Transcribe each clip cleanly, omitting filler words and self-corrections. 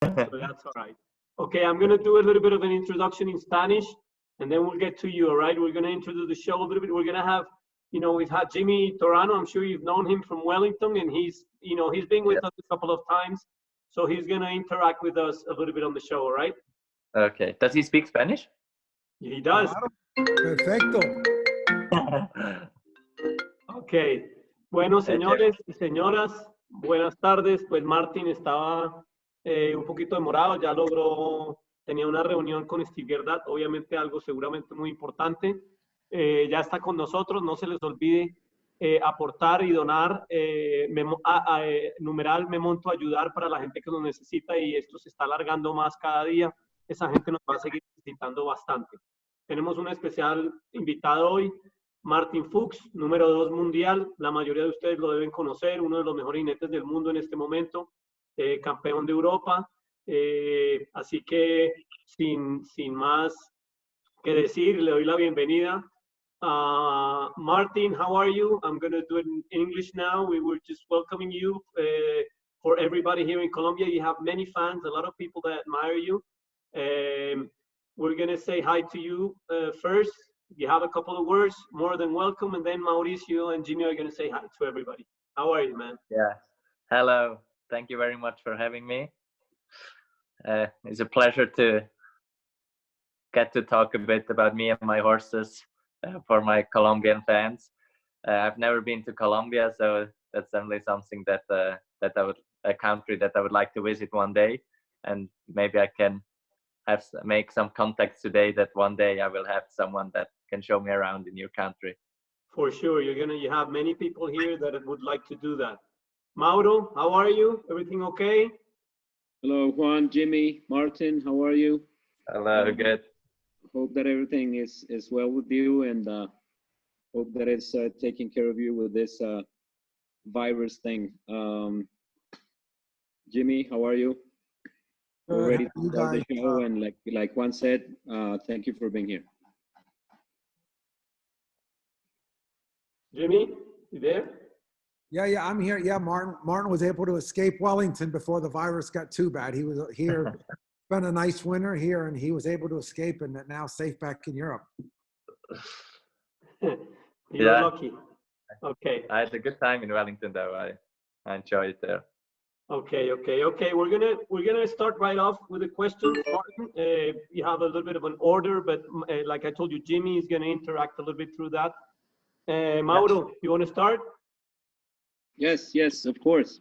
so that's all right. Okay, I'm going to do a little bit of an introduction in Spanish, and then we'll get to you, all right? We're going to introduce the show a little bit. We're going to have, we've had Jimmy Torano. I'm sure you've known him from Wellington, and he's been with us a couple of times. So he's going to interact with us a little bit on the show, all right? Okay. Does he speak Spanish? Yeah, he does. Perfecto. Ok. Bueno, señores y señoras, buenas tardes. Pues Martín estaba un poquito demorado, ya tenía una reunión con Verdad, obviamente algo seguramente muy importante. Ya está con nosotros, no se les olvide aportar y donar. Numeral me monto a ayudar para la gente que nos necesita y esto se está alargando más cada día. Esa gente nos va a seguir necesitando bastante. Tenemos un especial invitado hoy, Martin Fuchs, número 2 mundial. La mayoría de ustedes lo deben conocer, uno de los mejores jinetes del mundo en este momento, campeón de Europa. Así que sin más que decir, le doy la bienvenida. Martin, how are you? I'm going to do it in English now. We were just welcoming you for everybody here in Colombia. You have many fans, a lot of people that admire you. We're going to say hi to you first. If you have a couple of words, more than welcome. And then Mauricio and Jimmy are going to say hi to everybody. How are you, man? Yeah. Hello. Thank you very much for having me. It's a pleasure to get to talk a bit about me and my horses for my Colombian fans. I've never been to Colombia, so that's definitely something that a country that I would like to visit one day, and maybe I can make some contacts today that one day I will have someone that can show me around in your country. For sure, you have many people here that would like to do that. Mauro, how are you? Everything okay? Hello, Juan, Jimmy, Martin, how are you? Hello, good. Hope that everything is well with you, and hope that it's taking care of you with this virus thing. Jimmy, how are you? We're ready to start the show, and like Juan said, thank you for being here. Jimmy, you there? Yeah, I'm here. Yeah, Martin was able to escape Wellington before the virus got too bad. He was here, spent a nice winter here, and he was able to escape and now safe back in Europe. You're lucky. Okay. I had a good time in Wellington, though. I enjoyed it there. Okay. We're gonna start right off with the questions. Martin, you have a little bit of an order, but like I told you, Jimmy is gonna interact a little bit through that. Mauro, you want to start? Yes, of course.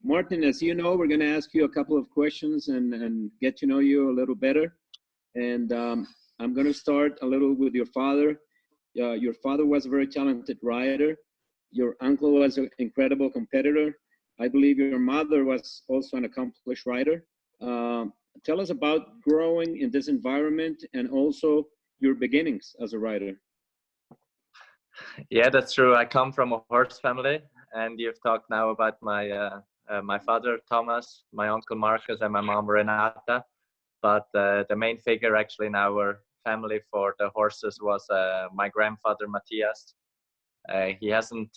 Martin, as you know, we're going to ask you a couple of questions and get to know you a little better. And I'm going to start a little with your father. Your father was a very talented rider. Your uncle was an incredible competitor. I believe your mother was also an accomplished rider. Tell us about growing in this environment and also your beginnings as a rider. Yeah, that's true. I come from a horse family, and you've talked now about my my father Thomas, my uncle Marcus, and my mom Renata. But the main figure actually in our family for the horses was my grandfather Matthias. He hasn't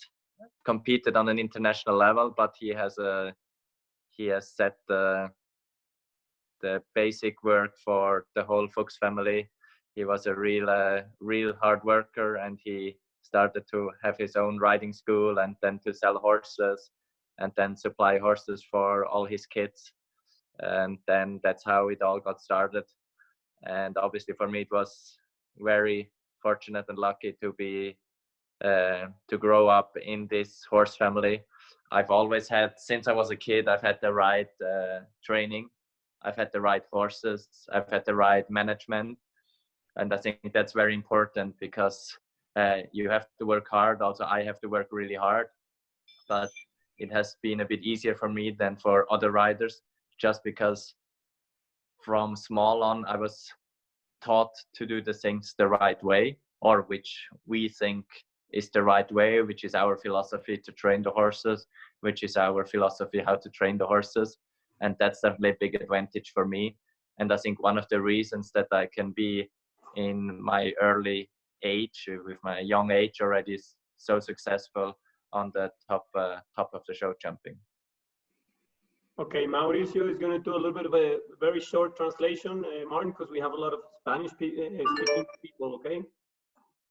competed on an international level, but he has set the basic work for the whole Fuchs family. He was a real hard worker, and he started to have his own riding school and then to sell horses and then supply horses for all his kids. And then that's how it all got started. And obviously for me, it was very fortunate and lucky to be, to grow up in this horse family. I've always had, since I was a kid, I've had the right training. I've had the right horses. I've had the right management. And I think that's very important because you have to work hard. Also, I have to work really hard, but it has been a bit easier for me than for other riders, just because from small on, I was taught to do the things the right way, or which we think is the right way, which is our philosophy to train the horses, which is our philosophy how to train the horses. And that's definitely a big advantage for me. And I think one of the reasons that I can be in my early age, with my young age already, so successful on the top of the show jumping. Okay, Mauricio is going to do a little bit of a very short translation, Martin, because we have a lot of Spanish speaking people, okay?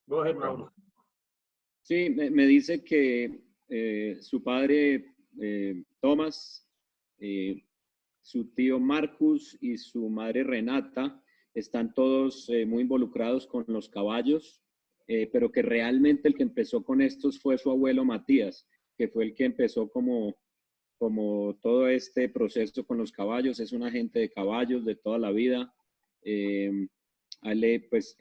Go ahead, Mauricio. Sí, me dice que su padre Thomas, su tío Marcus y su madre Renata están todos muy involucrados con los caballos, pero que realmente el que empezó con estos fue su abuelo Matías, que fue el que empezó como todo este proceso con los caballos. Es un agente de caballos de toda la vida. Ale, pues,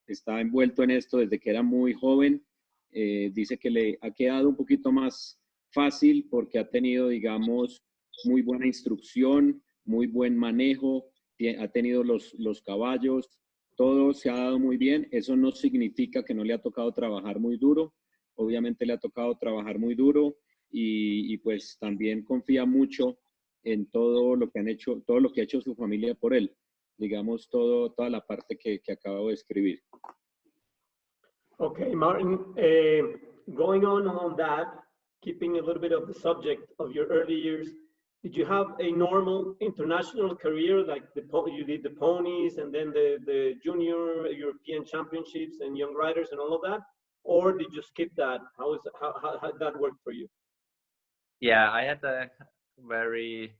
está envuelto en esto desde que era muy joven. Dice que le ha quedado un poquito más fácil porque ha tenido, digamos, muy buena instrucción, muy buen manejo, ha tenido los caballos, todo se ha dado muy bien. Eso no significa que no le ha tocado trabajar muy duro. Obviamente le ha tocado trabajar muy duro. Y pues también confía mucho en todo lo que han hecho, todo lo que ha hecho su familia por él, digamos, toda la parte que acabo de escribir. Okay, Martin, going on that, keeping a little bit of the subject of your early years, did you have a normal international career, like you did the ponies and then the junior European championships and young riders and all of that? Or did you skip that? How did that work for you? Yeah, I had a very,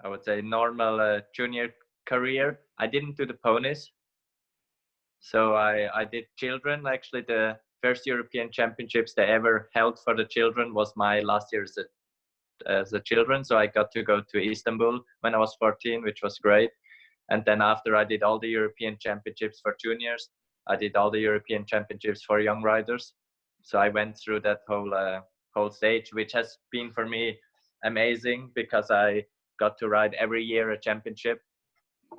I would say, normal junior career. I didn't do the ponies. So I did children. Actually, the first European Championships they ever held for the children was my last year as a children. So I got to go to Istanbul when I was 14, which was great. And then after I did all the European Championships for juniors, I did all the European Championships for young riders. So I went through that whole stage, which has been for me amazing because I got to ride every year a championship,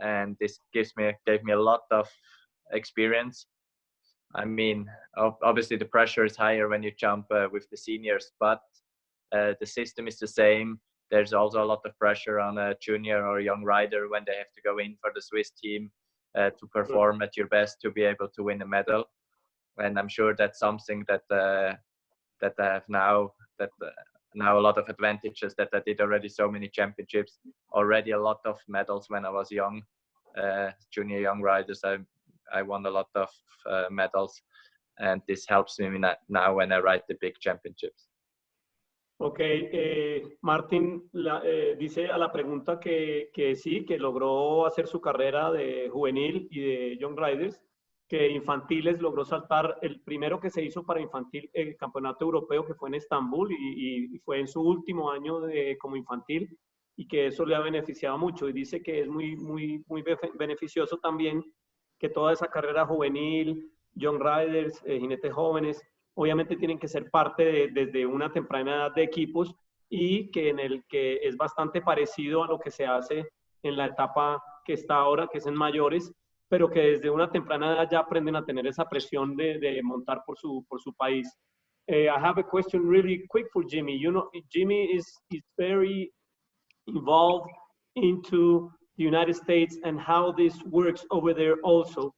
and this gave me a lot of experience. I mean, obviously the pressure is higher when you jump with the seniors, but the system is the same. There's also a lot of pressure on a junior or a young rider when they have to go in for the Swiss team to perform at your best to be able to win a medal. And I'm sure that's something that I have now, now a lot of advantages, that I did already so many championships, already a lot of medals when I was young, junior young riders. I won a lot of medals, and this helps me now when I ride the big championships. Ok, Martin dice a la pregunta que sí, que logró hacer su carrera de juvenil y de Young Riders, que infantiles logró saltar el primero que se hizo para infantil, el campeonato europeo, que fue en Estambul y fue en su último año como infantil, y que eso le ha beneficiado mucho. Y dice que es muy beneficioso también que toda esa carrera juvenil, Young Riders, jinetes jóvenes, obviamente tienen que ser parte desde una temprana edad de equipos, y que en el que es bastante parecido a lo que se hace en la etapa que está ahora, que es en mayores, pero que desde una temprana edad ya aprenden a tener esa presión de montar por su país. I have a question really quick for Jimmy. You know, Jimmy is very involved into the United States and how this works over there also.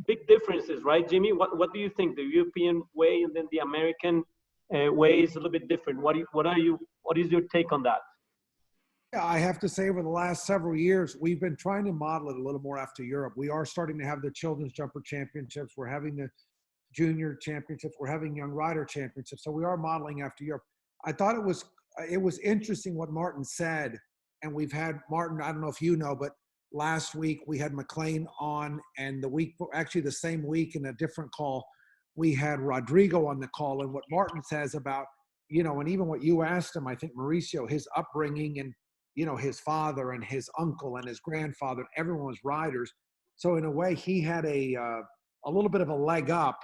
Big differences, right, Jimmy? What do you think? The European way and then the American way is a little bit different. What is your take on that? Yeah, I have to say, over the last several years, we've been trying to model it a little more after Europe. We are starting to have the children's jumper championships. We're having the junior championships. We're having young rider championships. So we are modeling after Europe. I thought it was interesting what Martin said. And we've had Martin, I don't know if you know, but last week we had McLean on, and actually the same week in a different call, we had Rodrigo on the call. And what Martin says about, and even what you asked him, I think Mauricio, his upbringing and, his father and his uncle and his grandfather, everyone was riders. So in a way, he had a little bit of a leg up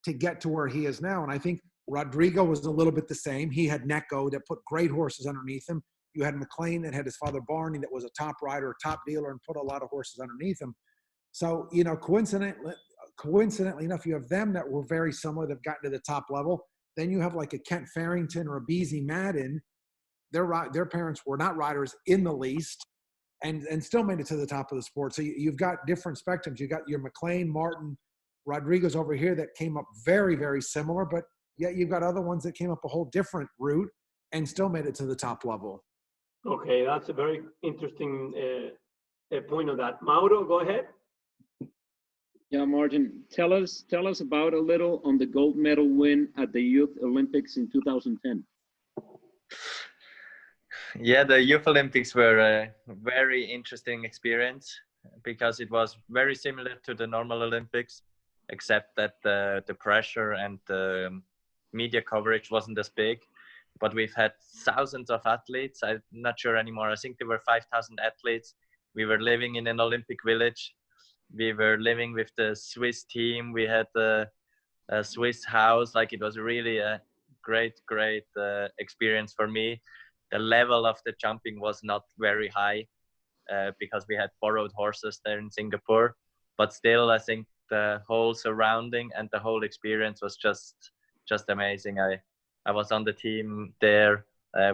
to get to where he is now. And I think Rodrigo was a little bit the same. He had Neko that put great horses underneath him. You had McLean that had his father Barney that was a top rider, a top dealer, and put a lot of horses underneath him. So, coincidentally enough, you have them that were very similar, that have gotten to the top level. Then you have like a Kent Farrington or a Beezy Madden. Their parents were not riders in the least, and still made it to the top of the sport. So you've got different spectrums. You've got your McLean, Martin, Rodriguez over here that came up very, very similar, but yet you've got other ones that came up a whole different route and still made it to the top level. Okay, that's a very interesting point on that. Mauro, go ahead. Yeah, Martin, tell us about a little on the gold medal win at the Youth Olympics in 2010. Yeah, the Youth Olympics were a very interesting experience because it was very similar to the normal Olympics, except that the pressure and the media coverage wasn't as big. But we've had thousands of athletes. I'm not sure anymore. I think there were 5,000 athletes. We were living in an Olympic village. We were living with the Swiss team. We had a Swiss house. Like, it was really a great experience for me. The level of the jumping was not very high because we had borrowed horses there in Singapore. But still, I think the whole surrounding and the whole experience was just amazing. I was on the team there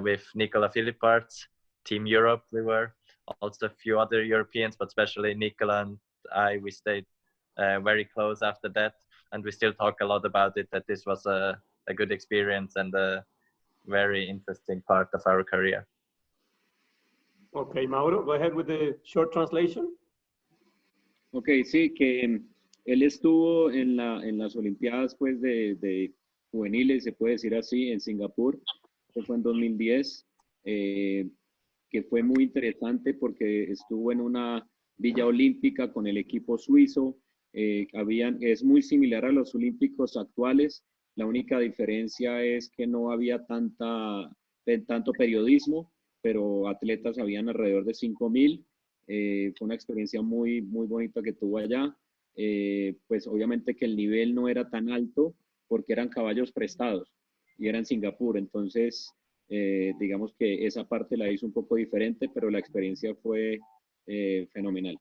with Nicola Philipparts, Team Europe. We were also a few other Europeans, but especially Nicola and we stayed very close after that, and we still talk a lot about it, that this was a good experience and a very interesting part of our career. Okay, Mauro, go ahead with the short translation. Okay, sí, que él estuvo en las Olimpiadas pues de juveniles, se puede decir así, en Singapur, que fue en 2010, que fue muy interesante porque estuvo en una Villa Olímpica con el equipo suizo. Es muy similar a los olímpicos actuales. La única diferencia es que no había tanto periodismo, pero atletas habían alrededor de 5,000. Fue una experiencia muy bonita que tuvo allá. Pues obviamente que el nivel no era tan alto porque eran caballos prestados y era en Singapur. Entonces, digamos que esa parte la hizo un poco diferente, pero la experiencia fue fenomenal.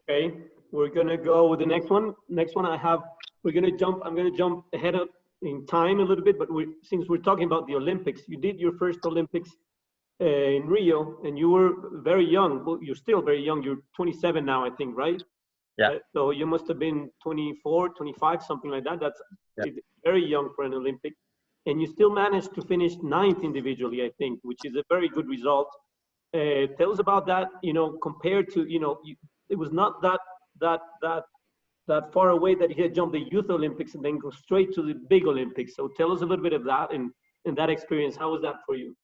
Okay, we're gonna go with the next one. Next one I'm gonna jump ahead in time a little bit, but since we're talking about the Olympics, you did your first Olympics in Rio, and you were very young. Well, you're still very young. You're 27 now, I think, right? Yeah. So you must have been 24, 25, something like that. That's very young for an Olympic. And you still managed to finish 9th individually, I think, which is a very good result. Tell us about that, compared to, it was not that far away that you had jumped the Youth Olympics and then go straight to the big Olympics. So tell us a little bit of that and that experience. How was that for you?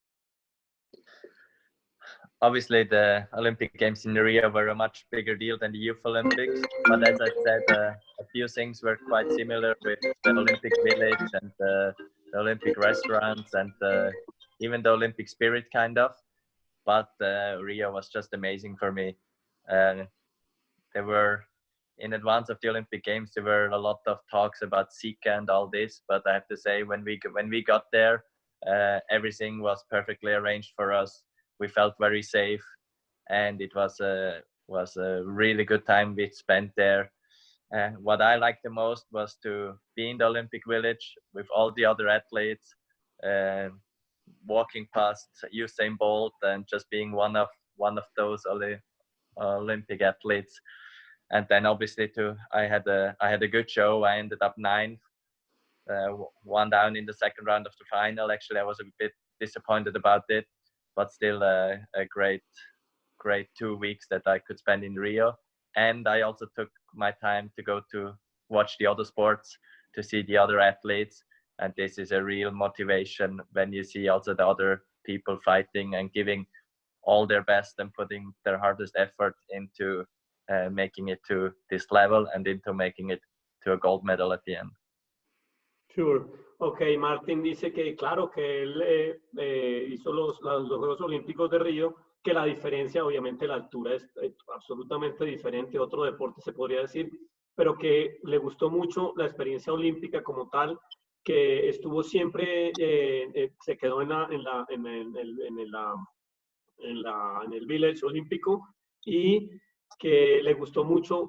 Obviously, the Olympic Games in Rio were a much bigger deal than the Youth Olympics. But as I said, a few things were quite similar with the Olympic Village and the Olympic restaurants and even the Olympic spirit, kind of. But Rio was just amazing for me. There were, in advance of the Olympic Games, there were a lot of talks about Zika and all this. But I have to say, when we got there, everything was perfectly arranged for us. We felt very safe, and it was a really good time we spent there. What I liked the most was to be in the Olympic Village with all the other athletes, walking past Usain Bolt and just being one of those Olympic athletes. And then obviously I had a good show. I ended up 9th, one down in the second round of the final. Actually, I was a bit disappointed about it, but still a great 2 weeks that I could spend in Rio. And I also took my time to go to watch the other sports, to see the other athletes. And this is a real motivation when you see also the other people fighting and giving all their best and putting their hardest effort into making it to this level and into making it to a gold medal at the end. Sure. Okay, Martín dice que claro que él hizo los Juegos Olímpicos de Río, que la diferencia, obviamente la altura es absolutamente diferente, otro deporte se podría decir, pero que le gustó mucho la experiencia olímpica como tal, que estuvo siempre, se quedó en el Village Olímpico y que le gustó mucho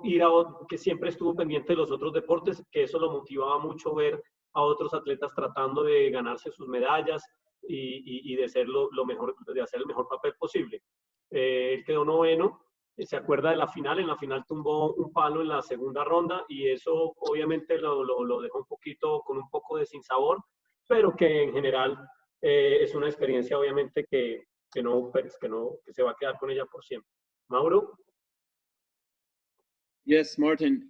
que siempre estuvo pendiente de los otros deportes, que eso lo motivaba mucho ver a otros atletas tratando de ganarse sus medallas y de hacer de hacer el mejor papel posible. Él quedó 9º, se acuerda de la final, en la final tumbó un palo en la segunda ronda y eso obviamente lo dejó con un poco de sinsabor, pero que en general es una experiencia obviamente que se va a quedar con ella por siempre. Mauro? Yes, Martin.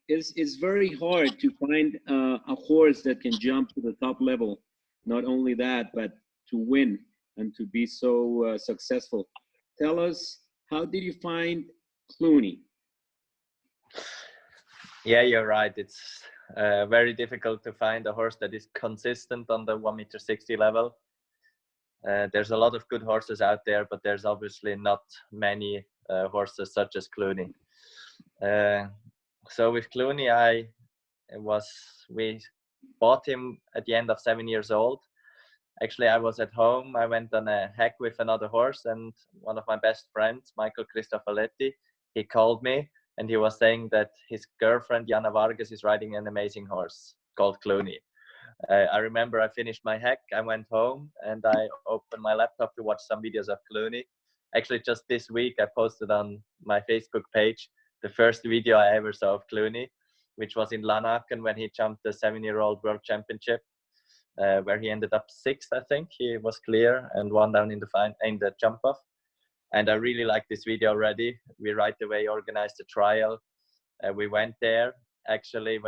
It's very hard to find a horse that can jump to the top level. Not only that, but to win and to be so successful. Tell us, how did you find Clooney? Yeah, you're right. It's very difficult to find a horse that is consistent on the 1.60 m level. There's a lot of good horses out there, but there's obviously not many horses such as Clooney. So with Clooney, we bought him at the end of 7 years old. Actually, I was at home. I went on a hack with another horse, and one of my best friends, Michael Cristofaletti, he called me, and he was saying that his girlfriend, Jana Vargas, is riding an amazing horse called Clooney. I remember I finished my hack, I went home, and I opened my laptop to watch some videos of Clooney. Actually, just this week, I posted on my Facebook page the first video I ever saw of Clooney, which was in Lanaken when he jumped the 7-year-old world championship, where he ended up 6th, I think. He was clear and won down in the jump off. And I really liked this video already. We right away organized a trial. We went there. Actually,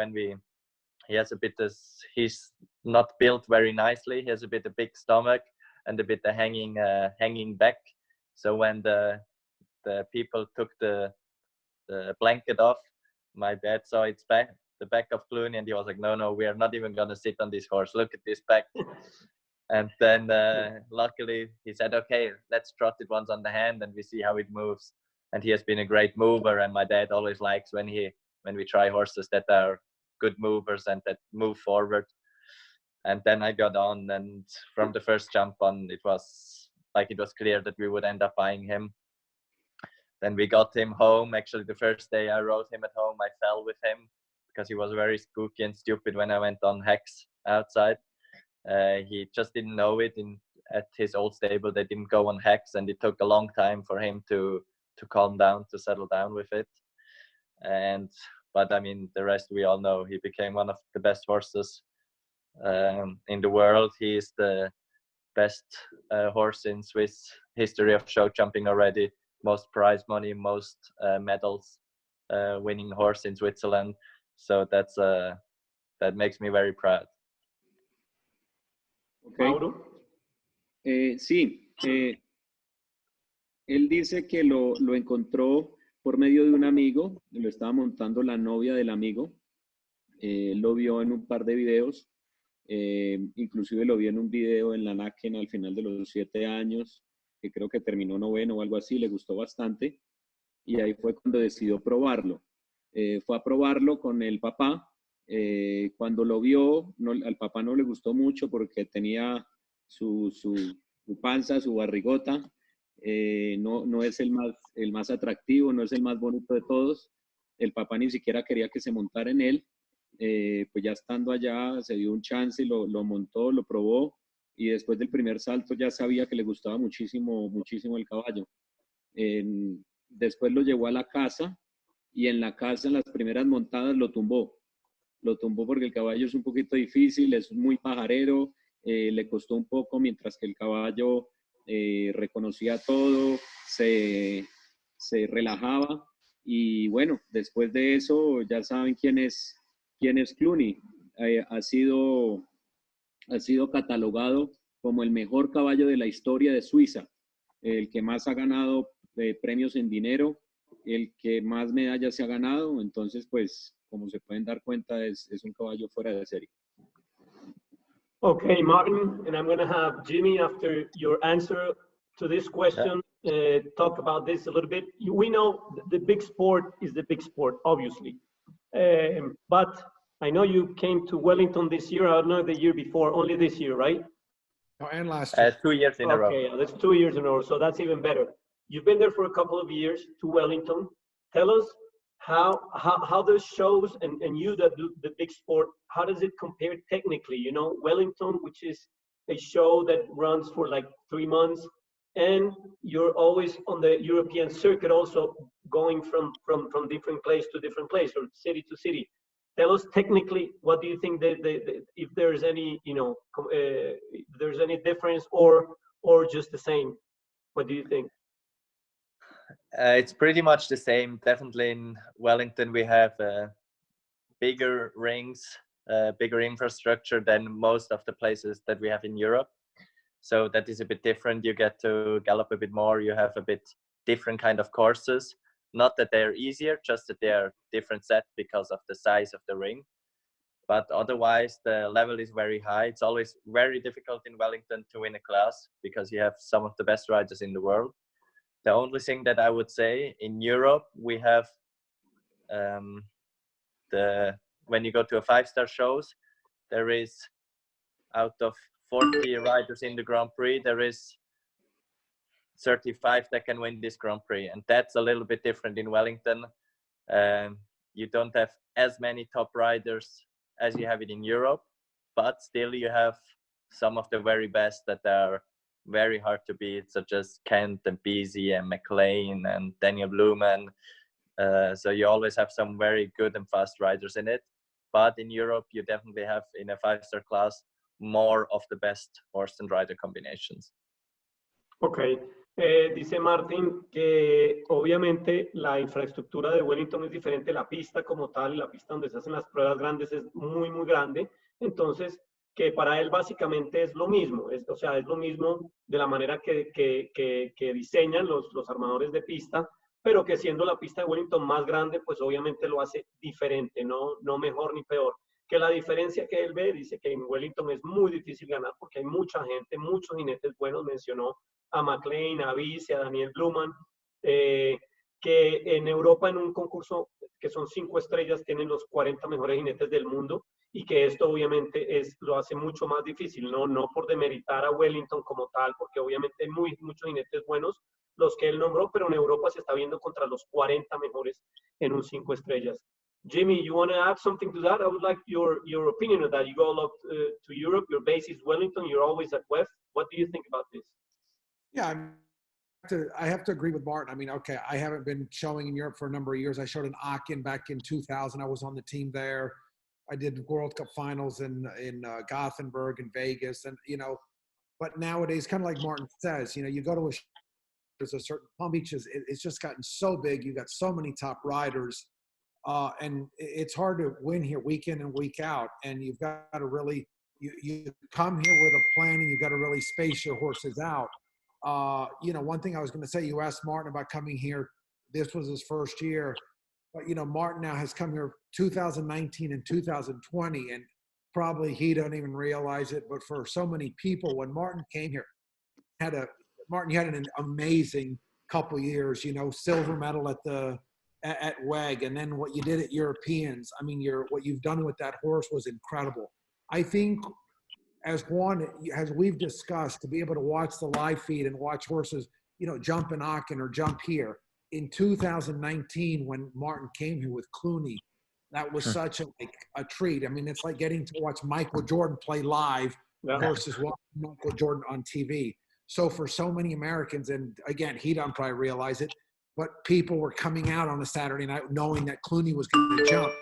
he's not built very nicely. He has a bit of big stomach and a bit of hanging back. So when the people took the blanket off, my dad saw the back of Clooney, and he was like, no, we are not even gonna sit on this horse. Look at this back. And then luckily he said, okay, let's trot it once on the hand and we see how it moves. And he has been a great mover, and my dad always likes when we try horses that are good movers and that move forward. And then I got on, and from the first jump on, it was clear that we would end up buying him. Then we got him home. Actually, the first day I rode him at home, I fell with him because he was very spooky and stupid when I went on hacks outside. He just didn't know it. At his old stable, they didn't go on hacks, and it took a long time for him to calm down, to settle down with it. But I mean, the rest we all know. He became one of the best horses in the world. He is the best horse in Swiss history of show jumping already. Most prize money, most medals, winning horse in Switzerland. So that makes me very proud. Okay. Sí, él dice que lo encontró por medio de un amigo, lo estaba montando la novia del amigo, lo vio en un par de videos, inclusive lo vio en un video en la Naken al final de los 7 años, que creo que terminó 9º o algo así, le gustó bastante, y ahí fue cuando decidió probarlo. Fue a probarlo con el papá. Cuando lo vio, al papá no le gustó mucho porque tenía su panza, su barrigota. No es el más atractivo, no es el más bonito de todos. El papá ni siquiera quería que se montara en él. Pues ya estando allá se dio un chance y lo montó, lo probó, y después del primer salto ya sabía que le gustaba muchísimo el caballo. Después lo llevó a la casa, y en la casa, en las primeras montadas, lo tumbó porque el caballo es un poquito difícil, es muy pajarero, le costó un poco, mientras que el caballo reconocía todo, se relajaba. Y bueno, después de eso ya saben quién es Clooney. Ha sido catalogado como el mejor caballo de la historia de Suiza, el que más ha ganado premios en dinero, el que más medallas se ha ganado. Entonces, pues, como se pueden dar cuenta, es un caballo fuera de serie. Okay, Martin, and I'm going to have Jimmy, after your answer to this question, talk about this a little bit. We know the big sport is the big sport, obviously. But I know you came to Wellington this year. I don't know the year before, only this year, right? Oh, and last year. 2 years in a row. Okay, that's 2 years in a row, so that's even better. You've been there for a couple of years to Wellington. Tell us how those shows and you that do the big sport, how does it compare technically? You know, Wellington, which is a show that runs for like 3 months, and you're always on the European circuit also, going from different place to different place, or city to city. tell us technically, what do you think if there's any, if there's any difference or just the same? What do you think? It's pretty much the same. Definitely in Wellington, we have bigger rings, bigger infrastructure than most of the places that we have in Europe. So that is a bit different. You get to gallop a bit more. You have a bit different kind of courses. Not that they're easier, just that they're different set because of the size of the ring. But otherwise, the level is very high. It's always very difficult in Wellington to win a class because you have some of the best riders in the world. The only thing that I would say, in Europe, we have when you go to a 5-star shows, there is, out of 40 riders in the Grand Prix, there is 35 that can win this Grand Prix. And that's a little bit different in Wellington. You don't have as many top riders as you have it in Europe, but still you have some of the very best that are very hard to beat, such as Kent and Beasy and McLean and Daniel Blumen. So you always have some very good and fast riders in it. But in Europe, you definitely have, in a 5-star class, more of the best horse and rider combinations. Ok. Dice Martin que obviamente la infraestructura de Wellington es diferente, la pista como tal, la pista donde se hacen las pruebas grandes es muy, muy grande. Entonces, que para él básicamente es lo mismo, o sea, es lo mismo de la manera que diseñan los armadores de pista, pero que siendo la pista de Wellington más grande, pues obviamente lo hace diferente, no mejor ni peor. Que la diferencia que él ve, dice que en Wellington es muy difícil ganar porque hay mucha gente, muchos jinetes buenos, mencionó a McLean, a Vice, a Daniel Blumen, que en Europa en un concurso que son 5 estrellas tienen los 40 mejores jinetes del mundo, y que esto obviamente lo hace mucho más difícil, no por demeritar a Wellington como tal, porque obviamente hay muchos jinetes buenos los que él nombró, pero en Europa se está viendo contra los 40 mejores en un 5 estrellas. Jimmy, you want to add something to that? I would like your opinion of that. You go a lot to Europe, your base is Wellington, you're always at WEF. What do you think about this? Yeah, I have to agree with Martin. I mean, okay, I haven't been showing in Europe for a number of years. I showed in Aachen back in 2000. I was on the team there. I did World Cup finals in Gothenburg and Vegas, and but nowadays, kind of like Martin says, you go to there's a certain Palm Beach it's just gotten so big. You got so many top riders, and it's hard to win here week in and week out. And you've got to really you come here with a plan, and you've got to really space your horses out. One thing I was going to say, you asked Martin about coming here. This was his first year. But, Martin now has come here 2019 and 2020, and probably he don't even realize it. But for so many people, when Martin came here, Martin, you had an amazing couple years, silver medal at WEG, and then what you did at Europeans. I mean, what you've done with that horse was incredible. I think, as Juan, as we've discussed, to be able to watch the live feed and watch horses, jump in Aachen or jump here. In 2019, when Martin came here with Clooney, that was such a treat. I mean, it's like getting to watch Michael Jordan play live versus watching Michael Jordan on TV. So for so many Americans, and again, he don't probably realize it, but people were coming out on a Saturday night knowing that Clooney was going to jump.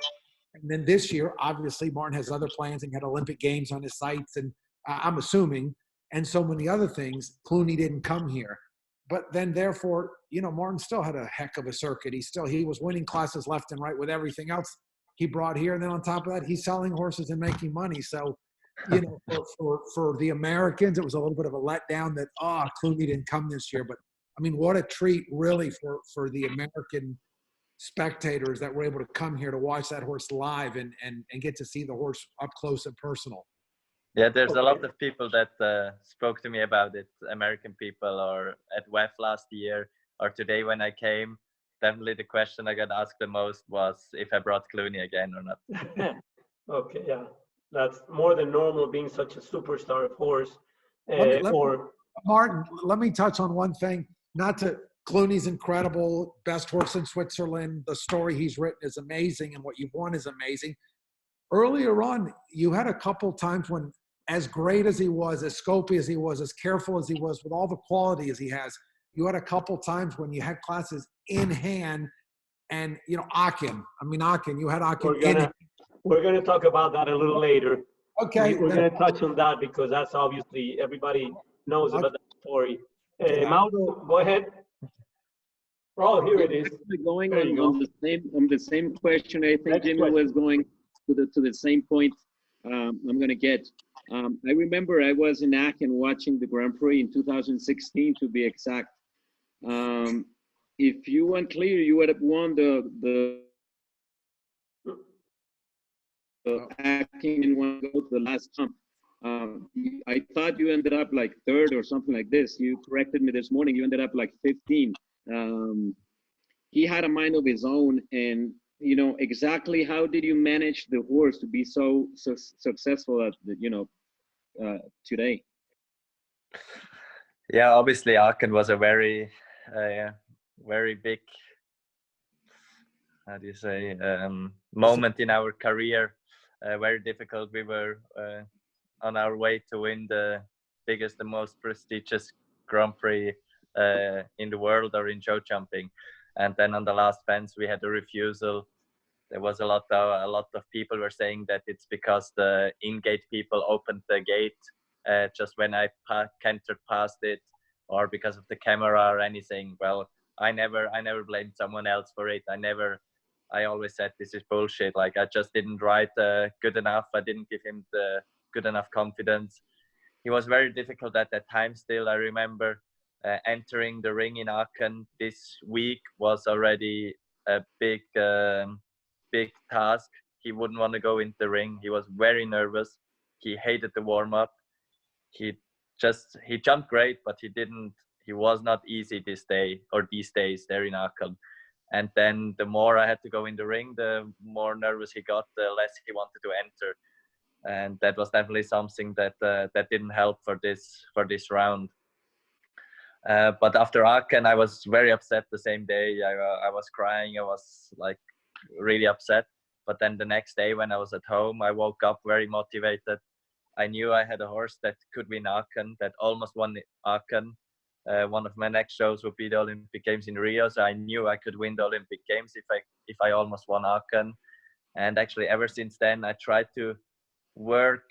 And then this year, obviously, Martin has other plans and had Olympic Games on his sights, and I'm assuming, and so many other things. Clooney didn't come here. But then, therefore, Martin still had a heck of a circuit. He was winning classes left and right with everything else he brought here. And then on top of that, he's selling horses and making money. So, for the Americans, it was a little bit of a letdown that, Clooney didn't come this year. But, I mean, what a treat, really, for the American spectators that were able to come here to watch that horse live and get to see the horse up close and personal. Yeah, there's a lot of people that spoke to me about it, American people, or at WEF last year, or today when I came. Definitely the question I got asked the most was if I brought Clooney again or not. Okay, yeah. That's more than normal, being such a superstar, of course. Martin, let me touch on one thing. Clooney's incredible, best horse in Switzerland. The story he's written is amazing, and what you've won is amazing. Earlier on, you had a couple times when, as great as he was, as scopy as he was, as careful as he was, with all the quality as he has, you had a couple times when you had classes in hand, and Aachen. I mean, Aachen. You had Aachen in hand. We're going to talk about that a little later. Okay. We're going to touch on that because that's obviously everybody knows about that story. Mauro, go ahead. Oh, here it is. Going There you on the same question. I think Jimmy was going to the same point. I'm going to get. I remember I was in Aachen watching the Grand Prix in 2016, to be exact. If you went clear, you would have won the Aachen in one go to the last jump. I thought you ended up like third or something like this. You corrected me this morning. You ended up like 15. He had a mind of his own, and you know exactly how did you manage the horse to be so successful at today? Yeah, obviously Aachen was a very big, how do you say, moment in our career. Very difficult. We were on our way to win the biggest, the most prestigious Grand Prix in the world, or in show jumping. And then on the last fence, we had a refusal. There was a lot of people were saying that it's because the in-gate people opened the gate just when I cantered past it, or because of the camera or anything. Well, I never blamed someone else for it. I always said this is bullshit. Like, I just didn't ride good enough. I didn't give him the good enough confidence. He was very difficult at that time still. I remember entering the ring in Aachen this week was already a big task. He wouldn't want to go into the ring. He was very nervous. He hated the warm-up. He jumped great, but he was not easy this day or these days there in Aachen. And then the more I had to go in the ring, the more nervous he got, the less he wanted to enter. And that was definitely something that didn't help for this round. But after Aachen, I was very upset the same day. I was crying. I was like really upset. But then the next day when I was at home, I woke up very motivated. I knew I had a horse that could win Aachen, that almost won Aachen. One of my next shows would be the Olympic Games in Rio. So I knew I could win the Olympic Games if I almost won Aachen. And actually ever since then, I tried to work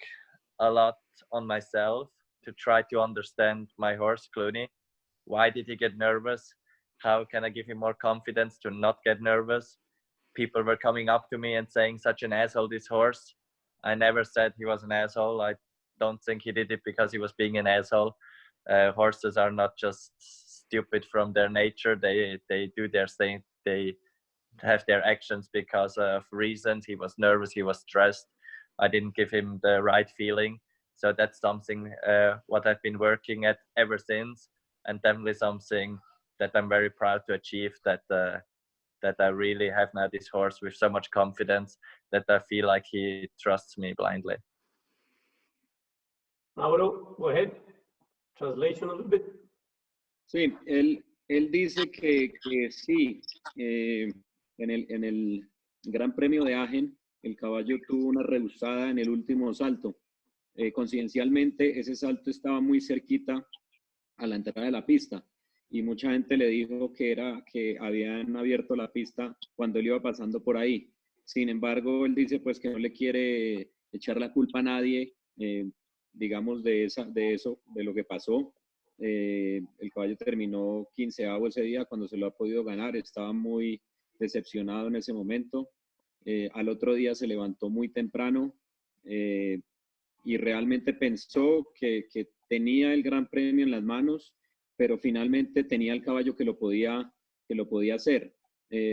a lot on myself to try to understand my horse, Clooney. Why did he get nervous? How can I give him more confidence to not get nervous? People were coming up to me and saying, such an asshole, this horse. I never said he was an asshole. I don't think he did it because he was being an asshole. Horses are not just stupid from their nature. They do their thing. They have their actions because of reasons. He was nervous. He was stressed. I didn't give him the right feeling. So that's something what I've been working at ever since. And definitely something that I'm very proud to achieve, that I really have now this horse with so much confidence that I feel like he trusts me blindly. Mauro, go ahead. Translation a little bit. Sí, él dice que sí, en el Gran Premio de Aachen, el caballo tuvo una rehusada en el último salto. Coincidencialmente, ese salto estaba muy cerquita a la entrada de la pista, y mucha gente le dijo que habían abierto la pista cuando él iba pasando por ahí. Sin embargo, él dice pues que no le quiere echar la culpa a nadie, digamos, de lo que pasó. El caballo terminó 15avo ese día cuando se lo ha podido ganar. Estaba muy decepcionado en ese momento. Al otro día se levantó muy temprano y realmente pensó que tenía el Gran Premio en las manos, pero finalmente tenía el caballo que lo podía hacer.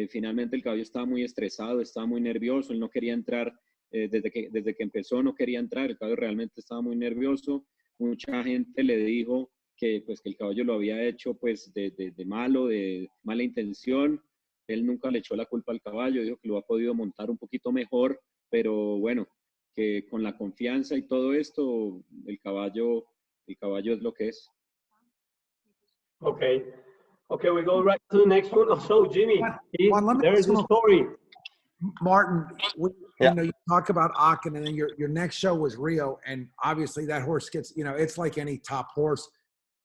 Finalmente el caballo estaba muy estresado, estaba muy nervioso, él no quería entrar, desde que empezó no quería entrar, el caballo realmente estaba muy nervioso. Mucha gente le dijo que el caballo lo había hecho pues de malo, de mala intención. Él nunca le echó la culpa al caballo, dijo que lo ha podido montar un poquito mejor, pero bueno, que con la confianza y todo esto, el caballo es lo que es. Okay, we go right to the next one. So, Jimmy, Juan, there is a story. Martin, Yeah. you know, you talk about Aachen, and then your next show was Rio, and obviously that horse gets, you know, it's like any top horse.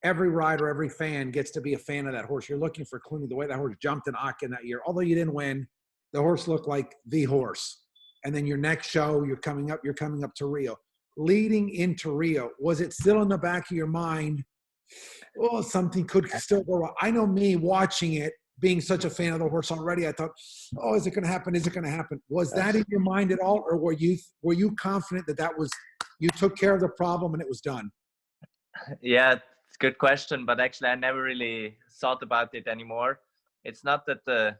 Every rider, every fan gets to be a fan of that horse. You're looking for Clooney. The way that horse jumped in Aachen that year, although you didn't win, the horse looked like the horse. and then your next show, you're coming up to Rio. Leading into Rio, was it still in the back of your mind, oh, something could still go wrong? I know me watching it, being such a fan of the horse already, I thought, oh, is it going to happen? Is it going to happen? Was that in your mind at all? Or were you confident that was, you took care of the problem and it was done? Yeah, it's a good question, but actually I never really thought about it anymore. It's not that the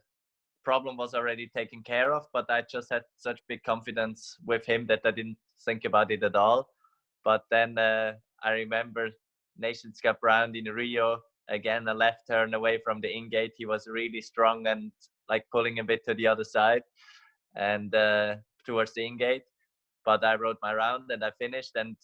problem was already taken care of, but I just had such big confidence with him that I didn't think about it at all. But then I remember Nations Cup round in Rio, again a left turn away from the in-gate. He was really strong and like pulling a bit to the other side and towards the in-gate. But I rode my round and I finished, and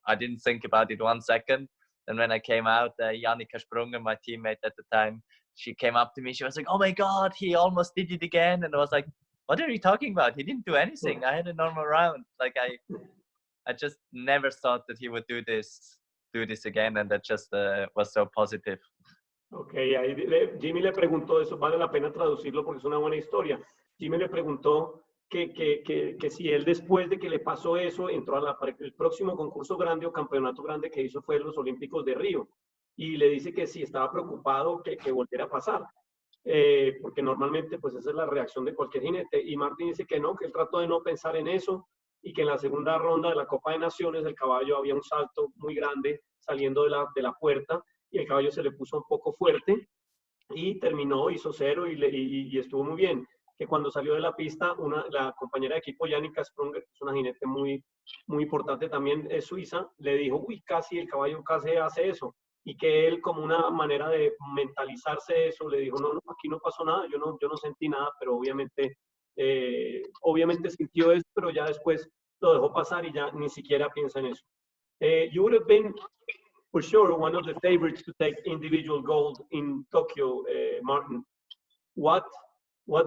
I didn't think about it 1 second. And when I came out, Jannica Sprunger, my teammate at the time, she came up to me. She was like, "Oh my God, he almost did it again." And I was like, "What are you talking about? He didn't do anything. I had a normal round." Like I just never thought that he would do this again, and that just was so positive. Ok, ahí Jimmy le preguntó, eso vale la pena traducirlo porque es una buena historia. Jimmy le preguntó que si él después de que le pasó eso, entró el próximo concurso grande o campeonato grande que hizo fue los Olímpicos de Río. Y le dice que sí estaba preocupado que volviera a pasar. Porque normalmente pues esa es la reacción de cualquier jinete. Y Martín dice que no, que él trató de no pensar en eso y que en la segunda ronda de la Copa de Naciones el caballo había un salto muy grande saliendo de la puerta y el caballo se le puso un poco fuerte y terminó, hizo 0 y estuvo muy bien. Que cuando salió de la pista, la compañera de equipo, Jannica Sprunger, que es una jinete muy, muy importante también, es suiza, le dijo, uy, casi el caballo casi hace eso. Y que él, como una manera de mentalizarse eso, le dijo, no, aquí no pasó nada, yo no sentí nada, pero obviamente sintió eso, pero ya después lo dejó pasar y ya ni siquiera piensa en eso. You would have been, for sure, one of the favorites to take individual gold in Tokyo, Martin. What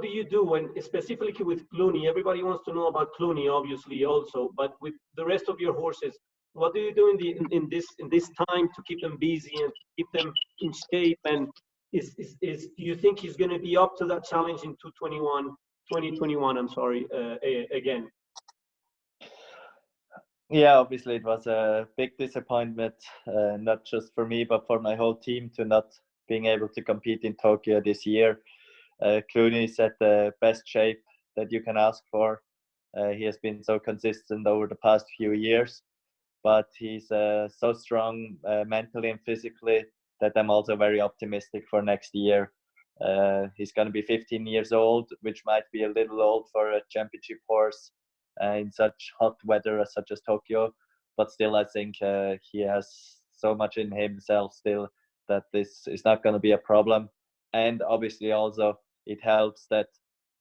do you do when, specifically with Clooney? Everybody wants to know about Clooney, obviously, also, but with the rest of your horses, what do you do in this time to keep them busy and keep them in shape? And do you think he's going to be up to that challenge in 2021? I'm sorry, again. Yeah, obviously it was a big disappointment, not just for me, but for my whole team, to not being able to compete in Tokyo this year. Clooney is at the best shape that you can ask for. He has been so consistent over the past few years, but he's so strong mentally and physically that I'm also very optimistic for next year. He's going to be 15 years old, which might be a little old for a championship horse in such hot weather such as Tokyo, but still I think he has so much in himself still that this is not going to be a problem. And obviously also it helps that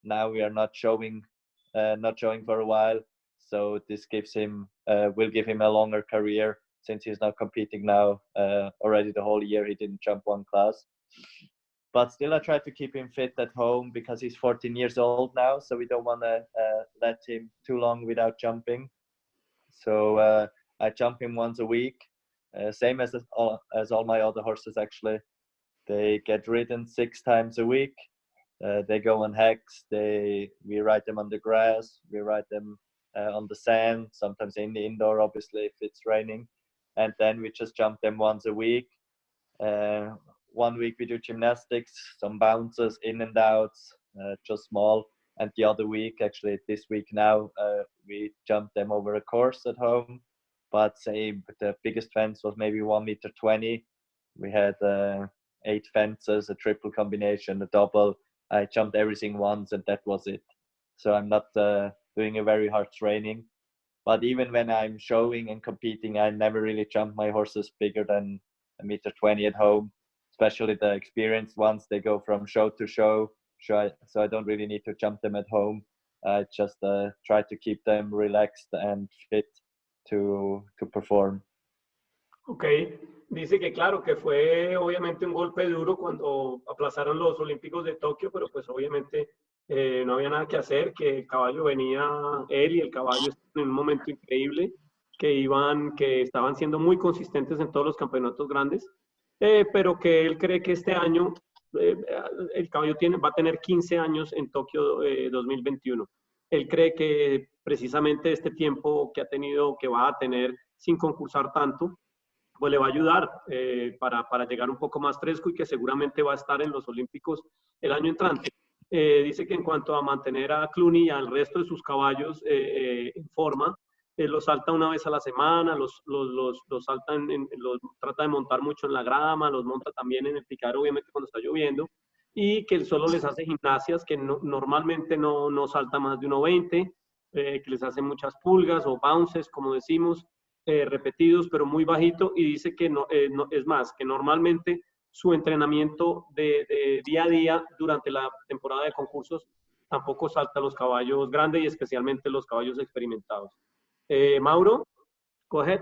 now we are not showing for a while, so this gives him will give him a longer career, since he's not competing now already the whole year. He didn't jump one class, but still I try to keep him fit at home because he's 14 years old now, so we don't want to let him too long without jumping. So I jump him once a week, same as all my other horses actually. They get ridden 6 times a week. They go on hacks. We ride them on the grass. We ride them on the sand, sometimes in the indoor, obviously, if it's raining. And then we just jump them once a week. 1 week we do gymnastics, some bounces, in and outs, just small. And the other week, actually this week now, we jump them over a course at home. But say the biggest fence was maybe 1.20 meters. We had 8 fences, a triple combination, a double. I jumped everything once and that was it. So I'm not doing a very hard training. But even when I'm showing and competing, I never really jump my horses bigger than 1.20 meters at home. Especially the experienced ones, they go from show to show. So I don't really need to jump them at home. I just try to keep them relaxed and fit to perform. Okay. Dice que claro, que fue obviamente un golpe duro cuando aplazaron los Olímpicos de Tokio, pero pues obviamente no había nada que hacer, que el caballo venía, él y el caballo en un momento increíble, que estaban siendo muy consistentes en todos los campeonatos grandes, pero que él cree que este año el caballo va a tener 15 años en Tokio 2021. Él cree que precisamente este tiempo que ha tenido, que va a tener sin concursar tanto, pues le va a ayudar para llegar un poco más fresco y que seguramente va a estar en los Olímpicos el año entrante. Dice que en cuanto a mantener a Clooney y al resto de sus caballos en forma, los salta una vez a la semana, los salta los trata de montar mucho en la grama, los monta también en el picadero, obviamente cuando está lloviendo, y que él solo les hace gimnasias que normalmente no salta más de 1.20, que les hace muchas pulgas o bounces, como decimos, repetidos, pero muy bajito, y dice que es más, que normalmente su entrenamiento de día a día durante la temporada de concursos tampoco salta los caballos grandes y especialmente los caballos experimentados. Mauro, go ahead.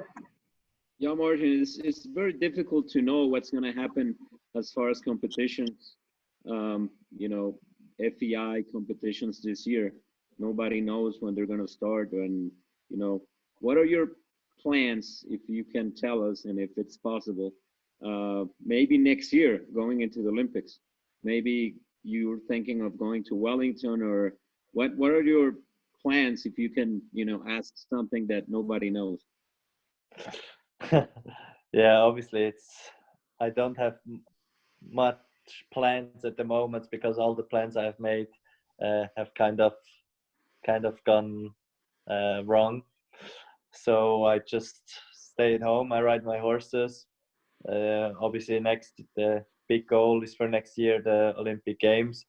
Yeah, Martin, it's very difficult to know what's going to happen as far as competitions, you know, FEI competitions this year. Nobody knows when they're going to start. And, you know, what are your plans, if you can tell us, and if it's possible, maybe next year going into the Olympics? Maybe you're thinking of going to Wellington, or what are your plans, if you can, you know, ask something that nobody knows? Yeah, obviously I don't have much plans at the moment, because all the plans I have made have kind of gone wrong. So I just stay at home. I ride my horses. Obviously, the big goal is for next year, the Olympic Games.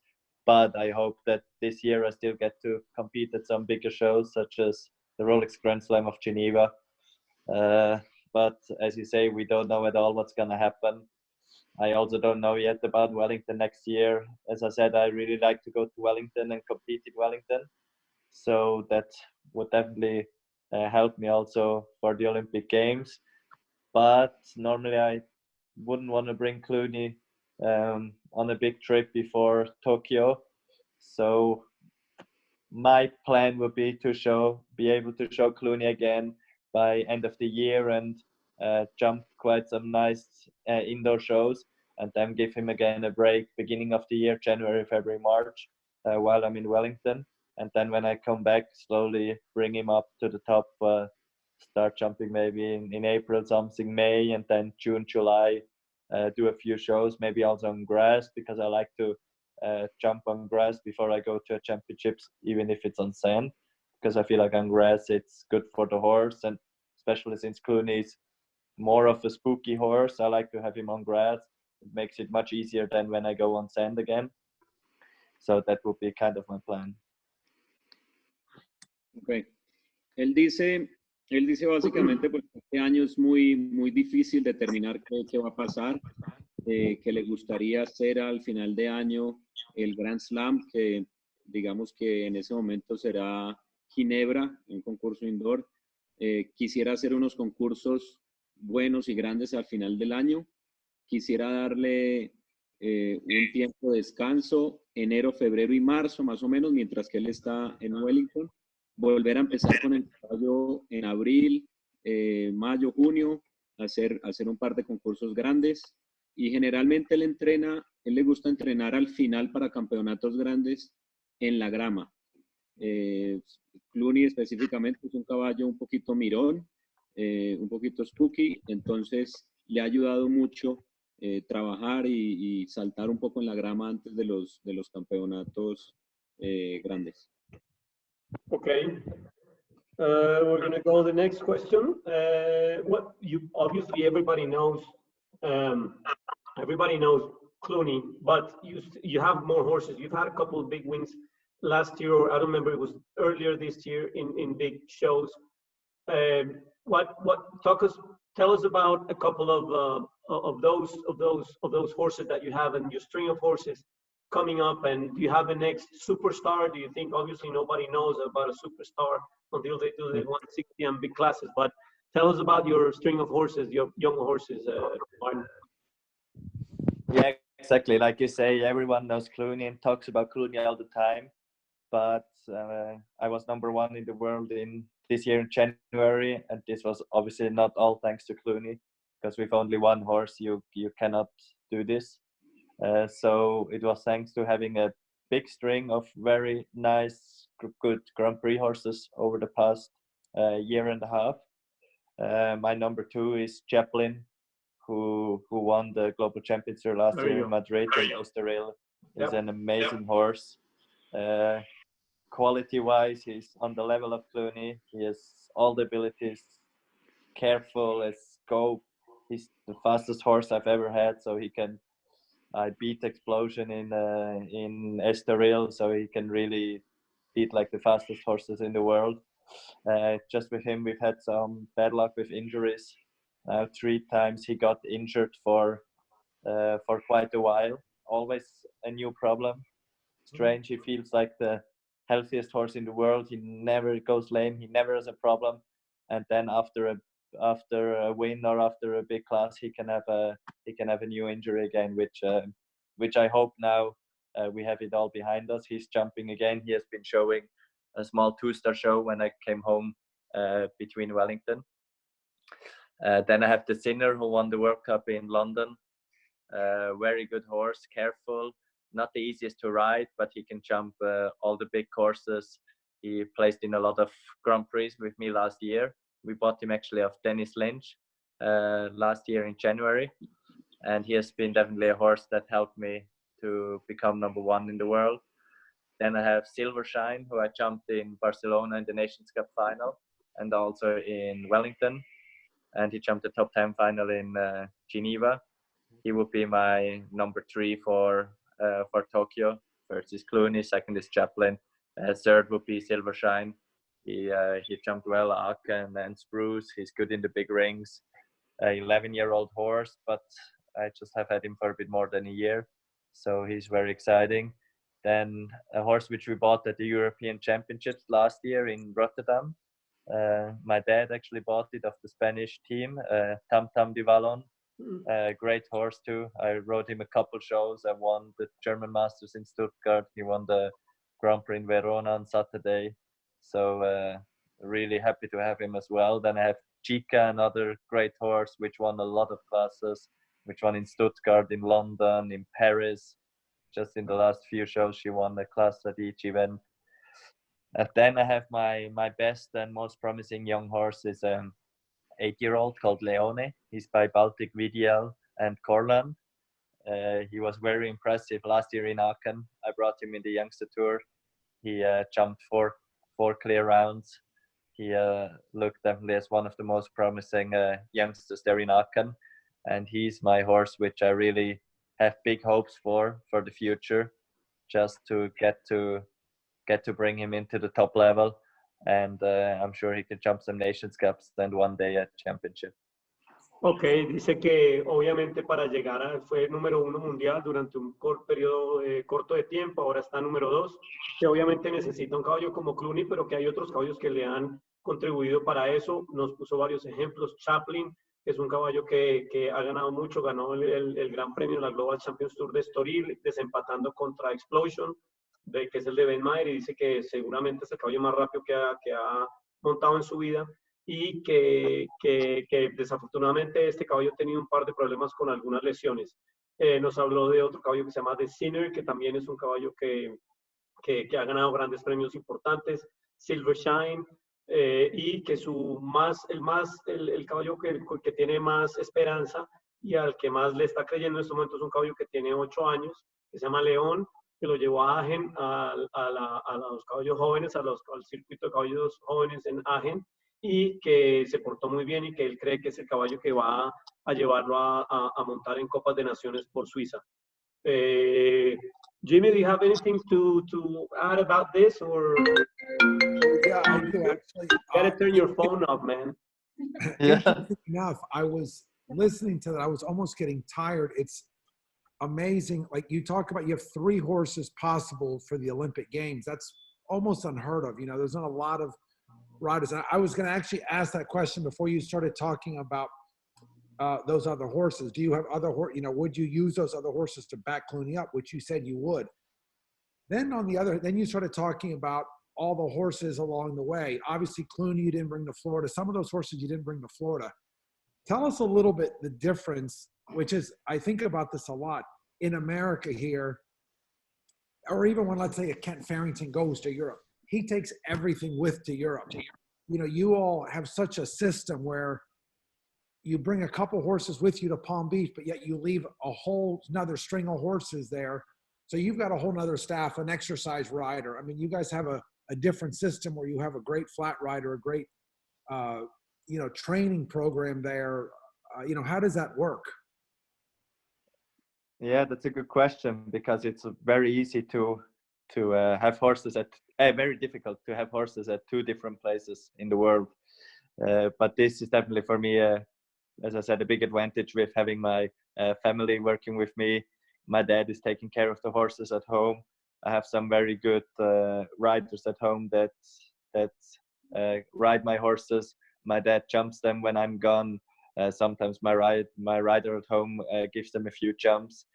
But I hope that this year I still get to compete at some bigger shows, such as the Rolex Grand Slam of Geneva. But as you say, we don't know at all what's going to happen. I also don't know yet about Wellington next year. As I said, I really like to go to Wellington and compete in Wellington. So that would definitely help me also for the Olympic Games. But normally I wouldn't want to bring Clooney on a big trip before Tokyo. So my plan would be to be able to show Clooney again by end of the year and jump quite some nice indoor shows, and then give him again a break beginning of the year, January, February, March, while I'm in Wellington. And then when I come back, slowly bring him up to the top, start jumping maybe in April, something May, and then June, July, do a few shows, maybe also on grass, because I like to jump on grass before I go to a championships, even if it's on sand, because I feel like on grass it's good for the horse, and especially since Clooney is more of a spooky horse, I like to have him on grass. It makes it much easier than when I go on sand again. So that would be kind of my plan. Okay. Él dice básicamente, pues este año es muy difícil determinar qué va a pasar, que le gustaría hacer al final de año el Grand Slam, que digamos que en ese momento será Ginebra, un concurso indoor. Quisiera hacer unos concursos buenos y grandes al final del año. Quisiera darle un tiempo de descanso, enero, febrero y marzo, más o menos, mientras que él está en Wellington. Volver a empezar con el caballo en abril, mayo, junio, hacer un par de concursos grandes. Y generalmente él le gusta entrenar al final para campeonatos grandes en la grama. Clooney específicamente es un caballo un poquito mirón, un poquito spooky, entonces le ha ayudado mucho trabajar y saltar un poco en la grama antes de los campeonatos grandes. Okay. We're going to go to the next question. Obviously everybody knows Clooney, but you have more horses. You've had a couple of big wins last year, or I don't remember, it was earlier this year in big shows. Tell us about a couple of those horses that you have and your string of horses coming up, and do you have the next superstar? Do you think, obviously nobody knows about a superstar until they do the 160 and big classes, but tell us about your string of horses, your young horses, Martin. Yeah, exactly. Like you say, everyone knows Clooney and talks about Clooney all the time. But I was #1 in the world in this year in January, and this was obviously not all thanks to Clooney, because with only one horse you cannot do this. So it was thanks to having a big string of very nice, good Grand Prix horses over the past year and a half. My number 2 is Chaplin, who won the Global Championship last year in Madrid, and Abril is an amazing horse. Quality-wise, he's on the level of Clooney. He has all the abilities, careful as scope. He's the fastest horse I've ever had, so he can beat Explosion in Estoril, so he can really beat like the fastest horses in the world. Just with him, we've had some bad luck with injuries. 3 times he got injured for quite a while. Always a new problem. Strange, he feels like the healthiest horse in the world. He never goes lame. He never has a problem. And then after a win or after a big class, he can have a new injury again, which I hope now we have it all behind us. He's jumping again. He has been showing a small 2-star show when I came home between Wellington. Then I have the Sinner, who won the World Cup in London. Very good horse, careful, not the easiest to ride, but he can jump all the big courses. He placed in a lot of Grand Prix with me last year. We bought him actually off Dennis Lynch last year in January. And he has been definitely a horse that helped me to become number 1 in the world. Then I have Silvershine, who I jumped in Barcelona in the Nations Cup final and also in Wellington. And he jumped the top 10 final in Geneva. He would be my number 3 for Tokyo. First is Clooney, second is Chaplin, third would be Silvershine. He jumped well Aachen and Spruce. He's good in the big rings. 11-year-old horse, but I just have had him for a bit more than a year, so he's very exciting. Then a horse which we bought at the European Championships last year in Rotterdam. My dad actually bought it off the Spanish team, Tam Tam di Vallon. Great horse too. I rode him a couple shows. I won the German Masters in Stuttgart. He won the Grand Prix in Verona on Saturday. So really happy to have him as well. Then I have Chica, another great horse, which won a lot of classes, which won in Stuttgart, in London, in Paris. Just in the last few shows, she won a class at each event. And then I have my best and most promising young horse is 8-year-old called Leone. He's by Baltic VDL and Corland. He was very impressive last year in Aachen. I brought him in the youngster tour. He jumped four clear rounds. He looked definitely as one of the most promising youngsters there in Aachen. And he's my horse, which I really have big hopes for the future, just to get to bring him into the top level. And I'm sure he can jump some Nations Cups and one day at Championship. Ok, dice que obviamente para llegar fue número 1 mundial durante un periodo corto de tiempo, ahora está número 2, que obviamente necesita un caballo como Clooney, pero que hay otros caballos que le han contribuido para eso. Nos puso varios ejemplos. Chaplin, que es un caballo que ha ganado mucho, ganó el Gran Premio en la Global Champions Tour de Estoril, desempatando contra Explosion, que es el de Ben Mayer, y dice que seguramente es el caballo más rápido que ha montado en su vida. Y que desafortunadamente este caballo ha tenido un par de problemas con algunas lesiones. Nos habló de otro caballo que se llama The Sinner, que también es un caballo que ha ganado grandes premios importantes, Silvershine, y que el caballo que tiene más esperanza y al que más le está creyendo en este momento es un caballo que tiene 8 años, que se llama León, que lo llevó a Aachen, a los caballos jóvenes, al circuito de caballos jóvenes en Aachen, y que se portó muy bien y que él cree que es el caballo que va a llevarlo a montar en Copas de Naciones por Suiza. Jimmy, do you have anything to add about this? Or yeah, I do actually. You gotta turn your phone off, man. Yeah. Enough. I was listening to that. I was almost getting tired. It's amazing. Like you talk about, you have 3 horses possible for the Olympic Games. That's almost unheard of. You know, there's not a lot of riders. I was going to actually ask that question before you started talking about those other horses. Do you have other horses? You know, would you use those other horses to back Clooney up, which you said you would? Then you started talking about all the horses along the way. Obviously, Clooney, you didn't bring to Florida. Some of those horses you didn't bring to Florida. Tell us a little bit the difference, which is, I think about this a lot, in America here. or even when, let's say, a Kent Farrington goes to Europe, he takes everything with to Europe. You know, you all have such a system where you bring a couple horses with you to Palm Beach, but yet you leave a whole another string of horses there. So you've got a whole nother staff, an exercise rider. I mean, you guys have a different system where you have a great flat rider, a great, you know, training program there. You know, how does that work? Yeah, that's a good question, because it's very easy to have horses at very difficult to have horses at two different places in the world. But this is definitely for me, as I said, a big advantage with having my family working with me. My dad is taking care of the horses at home. I have some very good riders at home that ride my horses. My dad jumps them when I'm gone. Sometimes my rider at home gives them a few jumps.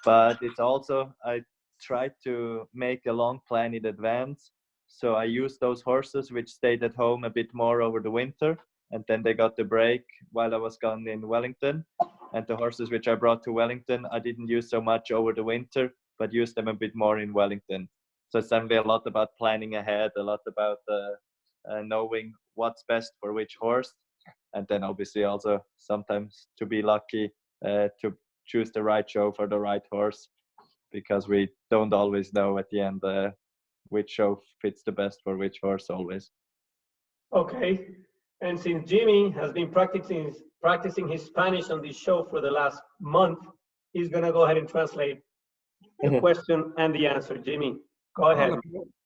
But it's also, I try to make a long plan in advance. So I use those horses which stayed at home a bit more over the winter, and then they got the break while I was gone in Wellington. And the horses which I brought to Wellington, I didn't use so much over the winter, but used them a bit more in Wellington. So it's definitely a lot about planning ahead, a lot about knowing what's best for which horse. And then obviously also sometimes to be lucky to choose the right show for the right horse, because we don't always know at the end which show fits the best for which horse always. Okay. And since Jimmy has been practicing his Spanish on this show for the last month, he's going to go ahead and translate the question and the answer. Jimmy, go ahead.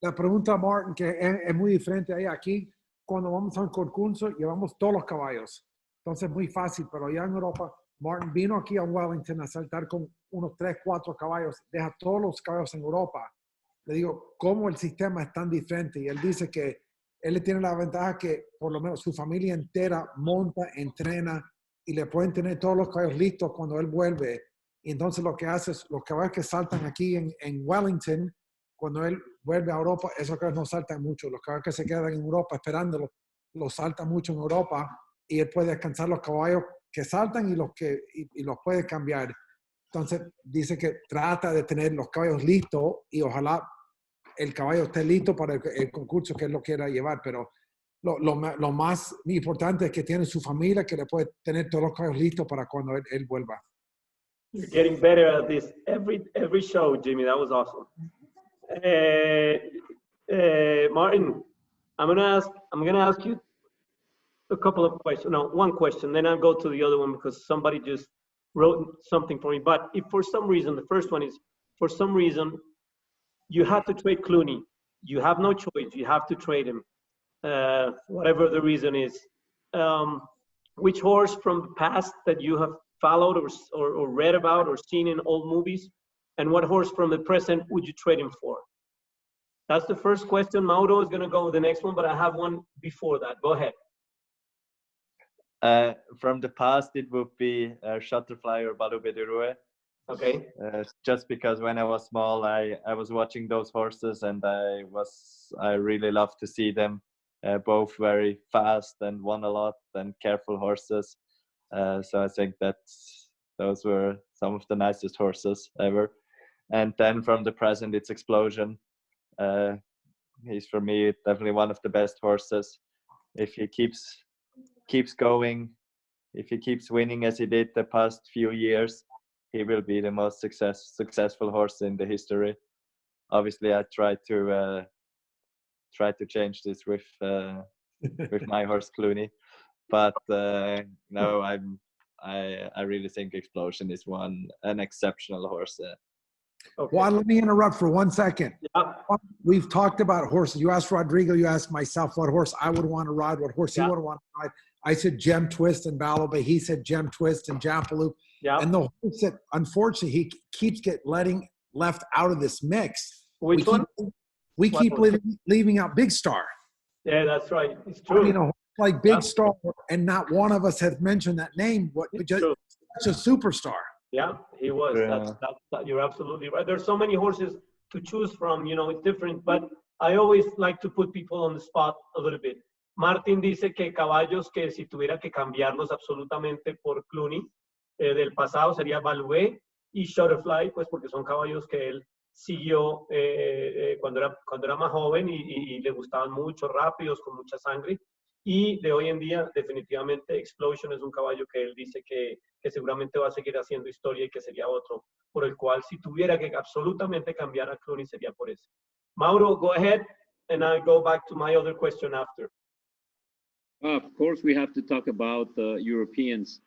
La pregunta, Martin, que es muy diferente ahí. Aquí, cuando vamos a un concurso, llevamos todos los caballos. Entonces es muy fácil, pero allá en Europa, Martin vino aquí a Wellington a saltar con unos 3, 4 caballos, deja todos los caballos en Europa. Le digo, ¿cómo el sistema es tan diferente? Y él dice que él tiene la ventaja que por lo menos su familia entera monta, entrena y le pueden tener todos los caballos listos cuando él vuelve. Y entonces lo que hace es, los caballos que saltan aquí en Wellington, cuando él vuelve a Europa, esos caballos no saltan mucho. Los caballos que se quedan en Europa esperándolo, los saltan mucho en Europa, y él puede descansar los caballos que saltan y los puede cambiar. Entonces dice que trata de tener los caballos listos y ojalá el caballo esté listo para el concurso que él lo quiera llevar, pero lo más importante es que tiene su familia que le puede tener todos los caballos listos para cuando él vuelva. You're getting better at this every show, Jimmy. That was awesome. Martin, I'm gonna ask you a couple of questions. No, one question, then I'll go to the other one because somebody just wrote something for me. But if for some reason, the first one is, for some reason, you had to trade Clooney. You have no choice. You have to trade him, whatever the reason is. Which horse from the past that you have followed or read about or seen in old movies, and what horse from the present would you trade him for? That's the first question. Mauro is going to go with the next one, but I have one before that. Go ahead. From the past, it would be Shutterfly or Balube de Rue. Okay. Just because when I was small, I was watching those horses, and I really loved to see them. Both very fast and won a lot, and careful horses. So I think that those were some of the nicest horses ever. And then from the present, it's Explosion. He's for me definitely one of the best horses. If he keeps going, if he keeps winning as he did the past few years, he will be the most successful horse in the history. Obviously, I try to change this with my horse Clooney, but no, I really think Explosion is an exceptional horse. Okay. Juan, let me interrupt for 1 second. Yeah. We've talked about horses. You asked Rodrigo, you asked myself what horse I would want to ride, what horse he would want to ride. I said Gem Twist and Balube. He said Gem Twist and Japaloop. Yeah. And the horse that, unfortunately, he keeps letting left out of this mix. Which one? We keep leaving out Big Star. Yeah, that's right. It's true. You know, like Big Star, and not one of us has mentioned that name. Just such a superstar. Yeah, he was. Yeah. That's you're absolutely right. There's so many horses to choose from. You know, it's different. But I always like to put people on the spot a little bit. Martin dice que caballos que si tuviera que cambiarlos absolutamente por Clooney del pasado sería Balube y Shutterfly, pues porque son caballos que él siguió cuando era más joven y le gustaban mucho, rápidos, con mucha sangre. Y de hoy en día, definitivamente, Explosion es un caballo que él dice que seguramente va a seguir haciendo historia y que sería otro, por el cual si tuviera que absolutamente cambiar a Clooney sería por eso. Mauro, go ahead, and I'll go back to my other question after. Of course, we have to talk about the Europeans.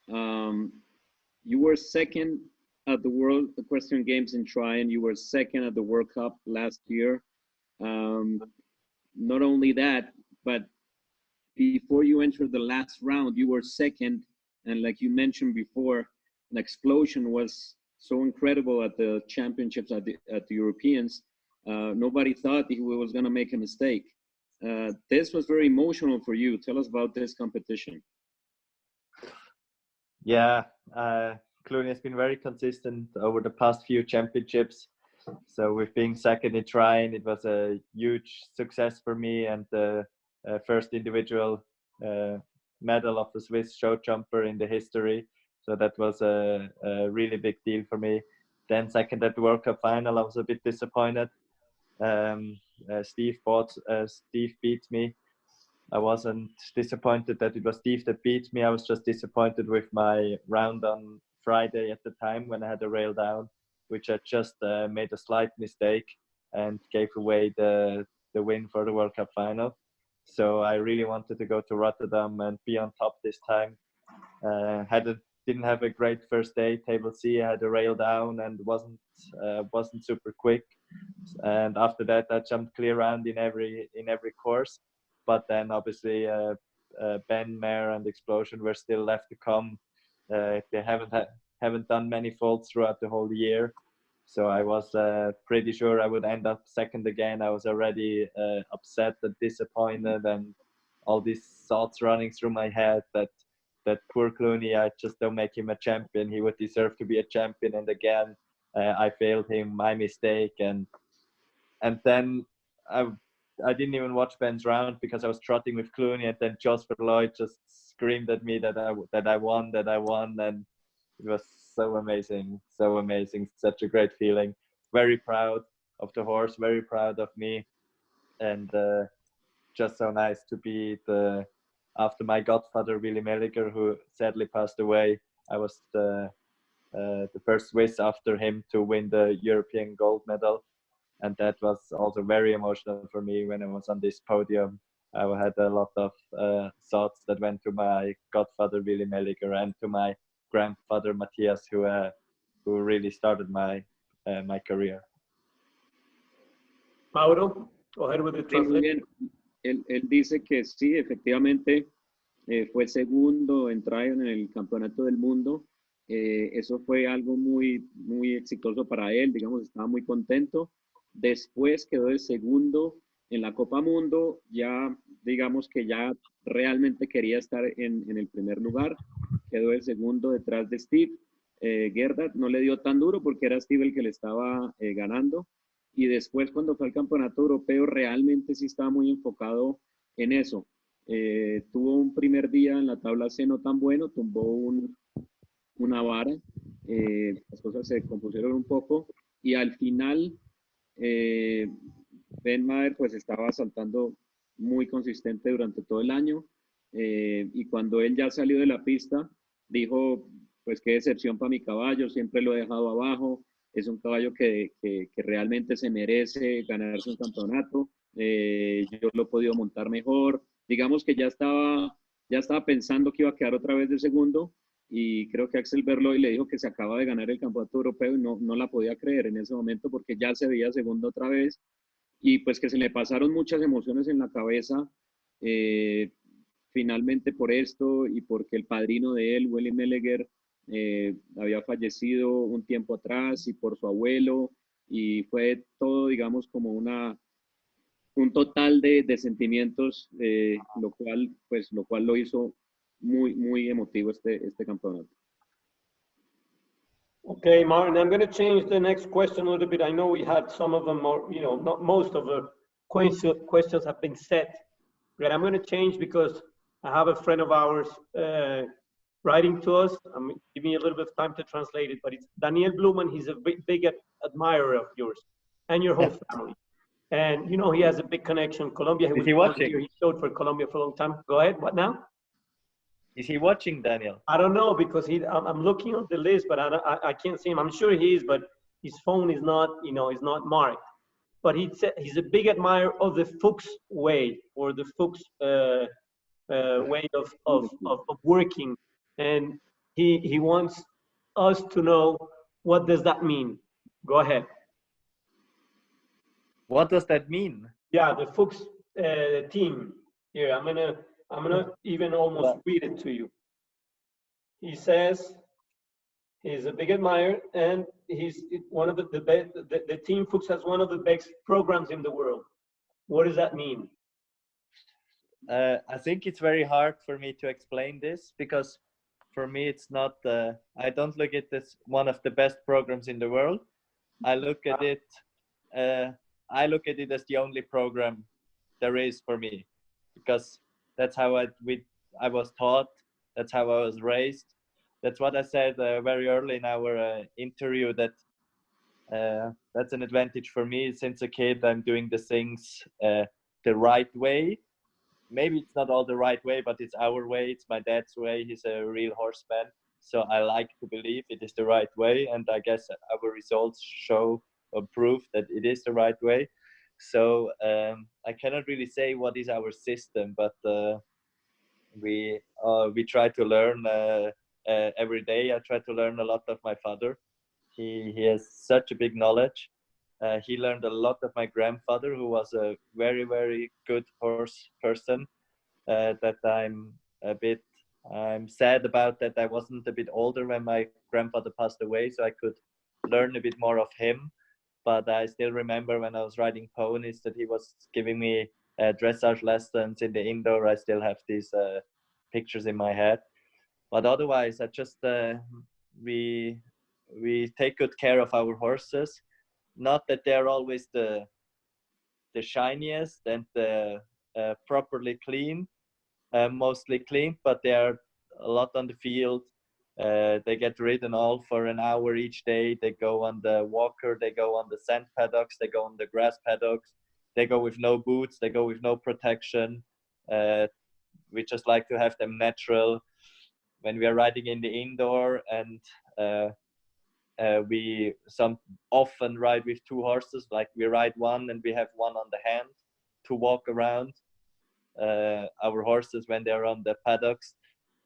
You were second at the World Equestrian Games in Tryon. You were second at the World Cup last year. Not only that, but before you entered the last round, you were second. And like you mentioned before, the Explosion was so incredible at the championships, at the Europeans. Nobody thought he was going to make a mistake. This was very emotional for you. Tell us about this competition. Yeah, Clooney has been very consistent over the past few championships. So with being second in Tryon, it was a huge success for me, and the first individual medal of the Swiss show jumper in the history. So that was a really big deal for me. Then second at the World Cup final, I was a bit disappointed. Steve beat me. I wasn't disappointed that it was Steve that beat me. I was just disappointed with my round on Friday at the time when I had a rail down, which I just made a slight mistake and gave away the win for the World Cup final. So I really wanted to go to Rotterdam and be on top this time. Didn't have a great first day. Table C, I had a rail down and wasn't super quick. And after that, I jumped clear round in every course. But then obviously Ben, Mare, and Explosion were still left to come. They haven't done many faults throughout the whole year. So I was pretty sure I would end up second again. I was already upset and disappointed, and all these thoughts running through my head that poor Clooney, I just don't make him a champion. He would deserve to be a champion. And again, I failed him, my mistake. And then I didn't even watch Ben's round because I was trotting with Clooney, and then Jasper Lloyd just screamed at me that I won, and it was so amazing, such a great feeling. Very proud of the horse, very proud of me, and just so nice to be after my godfather Willy Melliger, who sadly passed away. I was the first Swiss after him to win the European gold medal. And that was also very emotional for me when I was on this podium. I had a lot of thoughts that went to my godfather Willy Melliger and to my grandfather Matthias, who really started my career. Mauro, go ahead with the translation. Él dice que sí, efectivamente fue segundo en Tryon en el Campeonato del Mundo. Eso fue algo muy, muy exitoso para él, digamos, estaba muy contento. Después quedó de segundo en la Copa Mundo, ya digamos que ya realmente quería estar en el primer lugar. Quedó de segundo detrás de Steve. Gerda no le dio tan duro porque era Steve el que le estaba ganando. Y después cuando fue al Campeonato Europeo realmente sí estaba muy enfocado en eso. Tuvo un primer día en la tabla C no tan bueno, tumbó una vara, las cosas se compusieron un poco y al final Ben Maher pues estaba saltando muy consistente durante todo el año y cuando él ya salió de la pista dijo pues qué decepción para mi caballo, siempre lo he dejado abajo, es un caballo que realmente se merece ganarse un campeonato, yo lo he podido montar mejor, digamos que ya estaba pensando que iba a quedar otra vez de segundo y creo que Axel Berloy le dijo que se acaba de ganar el campeonato europeo y no la podía creer en ese momento porque ya se veía segundo otra vez y pues que se le pasaron muchas emociones en la cabeza finalmente por esto y porque el padrino de él, Willy Melliger, había fallecido un tiempo atrás y por su abuelo y fue todo digamos como un total de sentimientos lo cual lo hizo muy, muy emotivo este campeonato. Okay, Martin, I'm going to change the next question a little bit. I know we had some of them, or not most of the questions have been set, but I'm going to change because I have a friend of ours, writing to us. I'm giving you a little bit of time to translate it, but it's Daniel Bluman. He's a big admirer of yours and your whole family. And, you know, he has a big connection. Colombia. Is he watching? He showed for Colombia for a long time. Go ahead. What now? Is he watching, Daniel? I don't know, because I'm looking on the list, but I can't see him. I'm sure he is, but his phone is not, you know, is not marked. But he's a big admirer of the Fuchs way, or the Fuchs way of working. And he wants us to know, what does that mean? Go ahead. What does that mean? Yeah, the Fuchs team. Here, I'm gonna even almost read it to you. He says he's a big admirer, and he's one of the best. The team Fuchs has one of the best programs in the world. What does that mean? I think it's very hard for me to explain this, because for me it's not. I don't look at this one of the best programs in the world. I look at it. I look at it as the only program there is for me, because that's how I was taught. That's how I was raised. That's what I said very early in our interview, that that's an advantage for me. Since a kid, I'm doing the things the right way. Maybe it's not all the right way, but it's our way. It's my dad's way. He's a real horseman. So I like to believe it is the right way. And I guess our results show or prove that it is the right way. So I cannot really say what is our system, but we try to learn every day. I try to learn a lot of my father. He has such a big knowledge. He learned a lot of my grandfather, who was a very, very good horse person. That I'm sad about, that I wasn't a bit older when my grandfather passed away, so I could learn a bit more of him. But I still remember when I was riding ponies that he was giving me dressage lessons in the indoor. I still have these pictures in my head. But otherwise, I just we take good care of our horses. Not that they're always the shiniest and the properly clean, mostly clean, but they are a lot on the field. They get ridden all for an hour each day. They go on the walker, they go on the sand paddocks, they go on the grass paddocks. They go with no boots, they go with no protection. We just like to have them natural. When we are riding in the indoor, and we often ride with two horses, like we ride one and we have one on the hand to walk around. Our horses, when they're on the paddocks,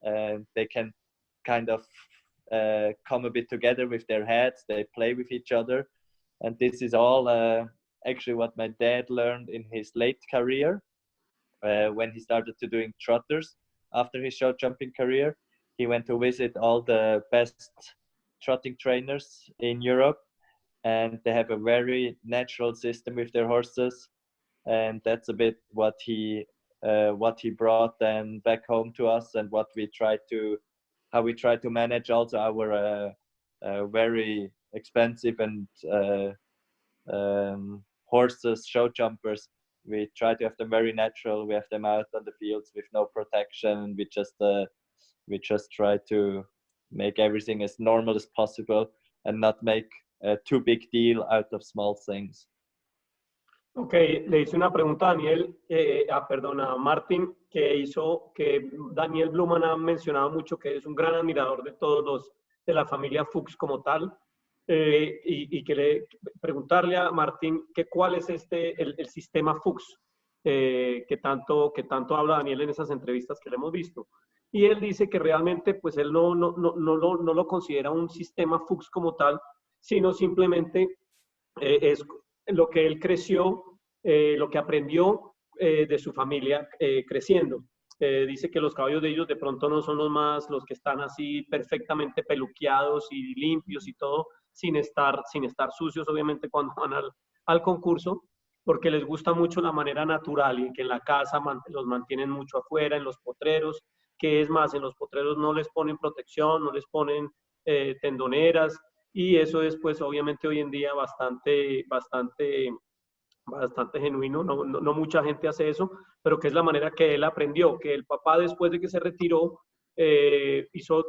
they can kind of come a bit together with their heads. They play with each other. And this is all actually what my dad learned in his late career, when he started to doing trotters. After his show jumping career, he went to visit all the best trotting trainers in Europe, and they have a very natural system with their horses. And that's a bit what he brought then back home to us, and how we try to manage also our very expensive and horses, show jumpers. We try to have them very natural. We have them out on the fields with no protection. We just try to make everything as normal as possible and not make a too big deal out of small things. Ok, le hice una pregunta a Daniel, a Martin, que Daniel Bluman ha mencionado mucho que es un gran admirador de de la familia Fuchs como tal, y preguntarle a Martin que cuál es el sistema Fuchs que tanto habla Daniel en esas entrevistas que le hemos visto. Y él dice que realmente pues él no lo considera un sistema Fuchs como tal, sino simplemente es lo que él creció, lo que aprendió de su familia creciendo. Dice que los caballos de ellos de pronto no son los que están así perfectamente peluqueados y limpios y todo, sin estar sucios, obviamente, cuando van al concurso, porque les gusta mucho la manera natural, y que en la casa los mantienen mucho afuera, en los potreros, que es más, en los potreros no les ponen protección, no les ponen tendoneras, y eso es pues obviamente hoy en día bastante genuino. No mucha gente hace eso, pero que es la manera que él aprendió, que el papá, después de que se retiró, hizo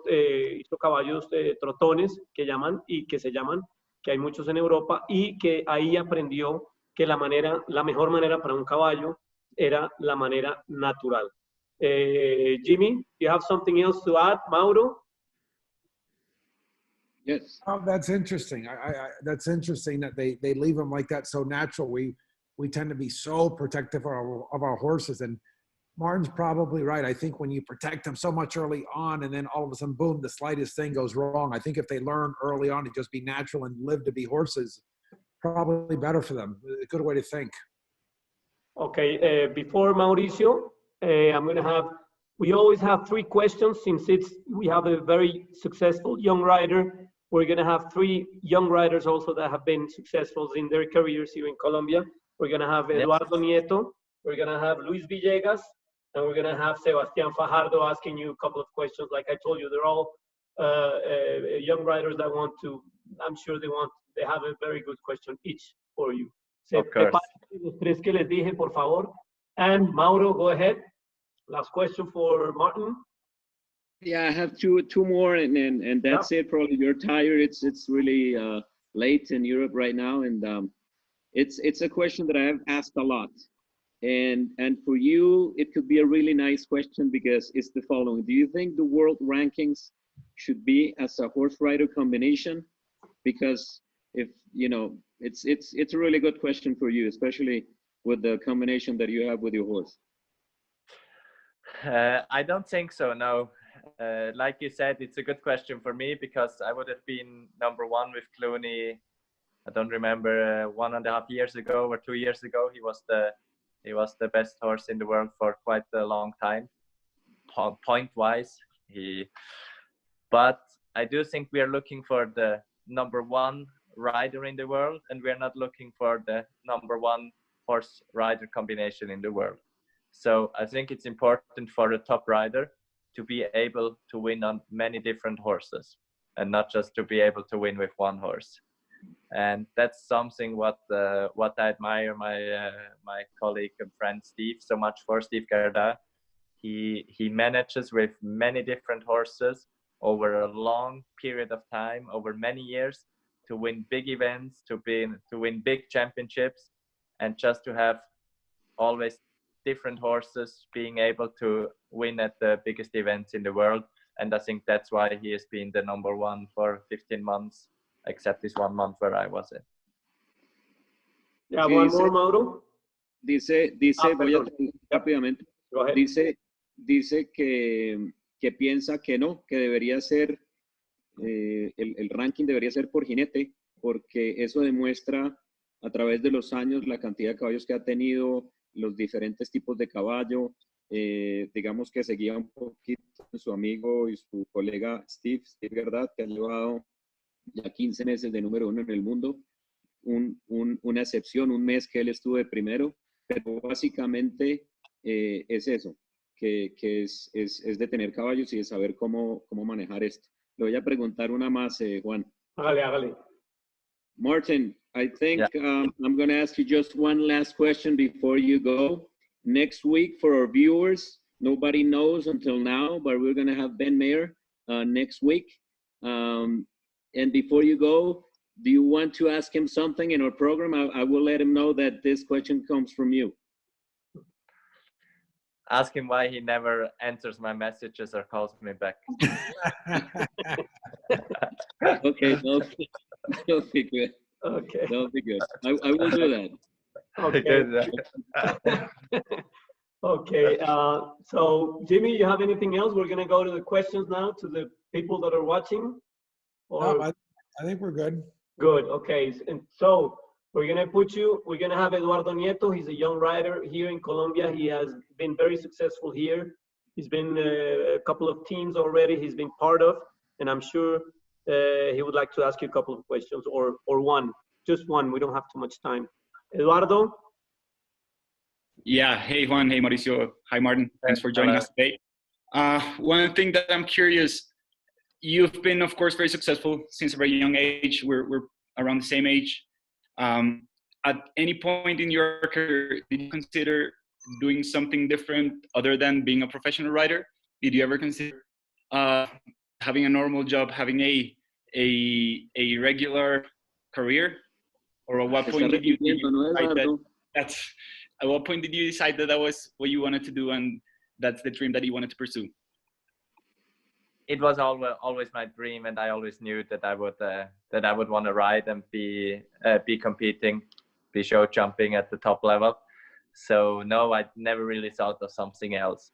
caballos trotones que se llaman, que hay muchos en Europa, y que ahí aprendió que la mejor manera para un caballo era la manera natural. Jimmy, you have something else to add, Mauro? Yes. Oh, that's interesting. That's interesting that they leave them like that so natural. We tend to be so protective of our horses, and Martin's probably right. I think when you protect them so much early on, and then all of a sudden, boom, the slightest thing goes wrong. I think if they learn early on to just be natural and live to be horses, probably better for them. A good way to think. Okay, before Mauricio, we always have 3 questions since we have a very successful young rider. We're gonna have 3 young riders also that have been successful in their careers here in Colombia. We're gonna have Eduardo Nieto, we're gonna have Luis Villegas, and we're gonna have Sebastián Fajardo asking you a couple of questions. Like I told you, they're all young riders that I'm sure they have a very good question each for you. Of course. Los 3 que les dije, por favor. And Mauro, go ahead. Last question for Martin. Yeah, I have two more, and that's it. Probably you're tired. It's really late in Europe right now, and it's a question that I have asked a lot, and for you it could be a really nice question because it's the following: do you think the world rankings should be as a horse rider combination? Because if you know, it's a really good question for you, especially with the combination that you have with your horse. I don't think so, no. Like you said, it's a good question for me because I would have been number 1 with Clooney. I don't remember 1.5 years ago or 2 years ago. He was the best horse in the world for quite a long time, point-wise. But I do think we are looking for the number 1 rider in the world, and we're not looking for the number 1 horse rider combination in the world. So I think it's important for a top rider to be able to win on many different horses and not just to be able to win with 1 horse. And that's something what I admire my colleague and friend Steve so much for, Steve Gerda. He manages with many different horses over a long period of time, over many years, to win big events, to win big championships, and just to have always different horses being able to win at the biggest events in the world. And I think that's why he has been the number 1 for 15 months, except this 1 month where I wasn't. Yeah, one more, Mauro. Dice, voy a rápidamente. Dice que piensa que no, que debería ser, el ranking debería ser por jinete, porque eso demuestra a través de los años la cantidad de caballos que ha tenido, los diferentes tipos de caballo. Digamos que seguía un poquito su amigo y su colega Steve, ¿verdad? Que ha llevado ya 15 meses de número 1 en el mundo. Una excepción, un mes que él estuvo de primero, pero básicamente es eso, que es de tener caballos y de saber cómo manejar esto. Le voy a preguntar una más, Juan. Hágale. Martin, I think I'm going to ask you just one last question before you go. Next week, for our viewers, nobody knows until now, but we're going to have Ben Mayer next week. And before you go, do you want to ask him something in our program? I will let him know that this question comes from you. Ask him why he never answers my messages or calls me back. Okay, that'll be good. Okay. That'll be good. I will do that. Okay. Okay. So, Jimmy, you have anything else? We're going to go to the questions now to the people that are watching. Or... No, I think we're good. Good. Okay. And so we're going to have Eduardo Nieto. He's a young rider here in Colombia. He has been very successful here. He's been a couple of teams already he's been part of, and I'm sure he would like to ask you a couple of questions or one, just one. We don't have too much time. Eduardo? Yeah. Hey, Juan. Hey, Mauricio. Hi, Martin. Thanks for joining us today. One thing that I'm curious, you've been, of course, very successful since a very young age. We're around the same age. At any point in your career, did you consider doing something different other than being a professional rider? Did you ever consider having a normal job, having a regular career, or at what point did you decide that that's at what point did you decide that that was what you wanted to do and that's the dream that you wanted to pursue? It was always my dream, and I always knew that I would want to ride and be competing, be show jumping at the top level. So no, I never really thought of something else.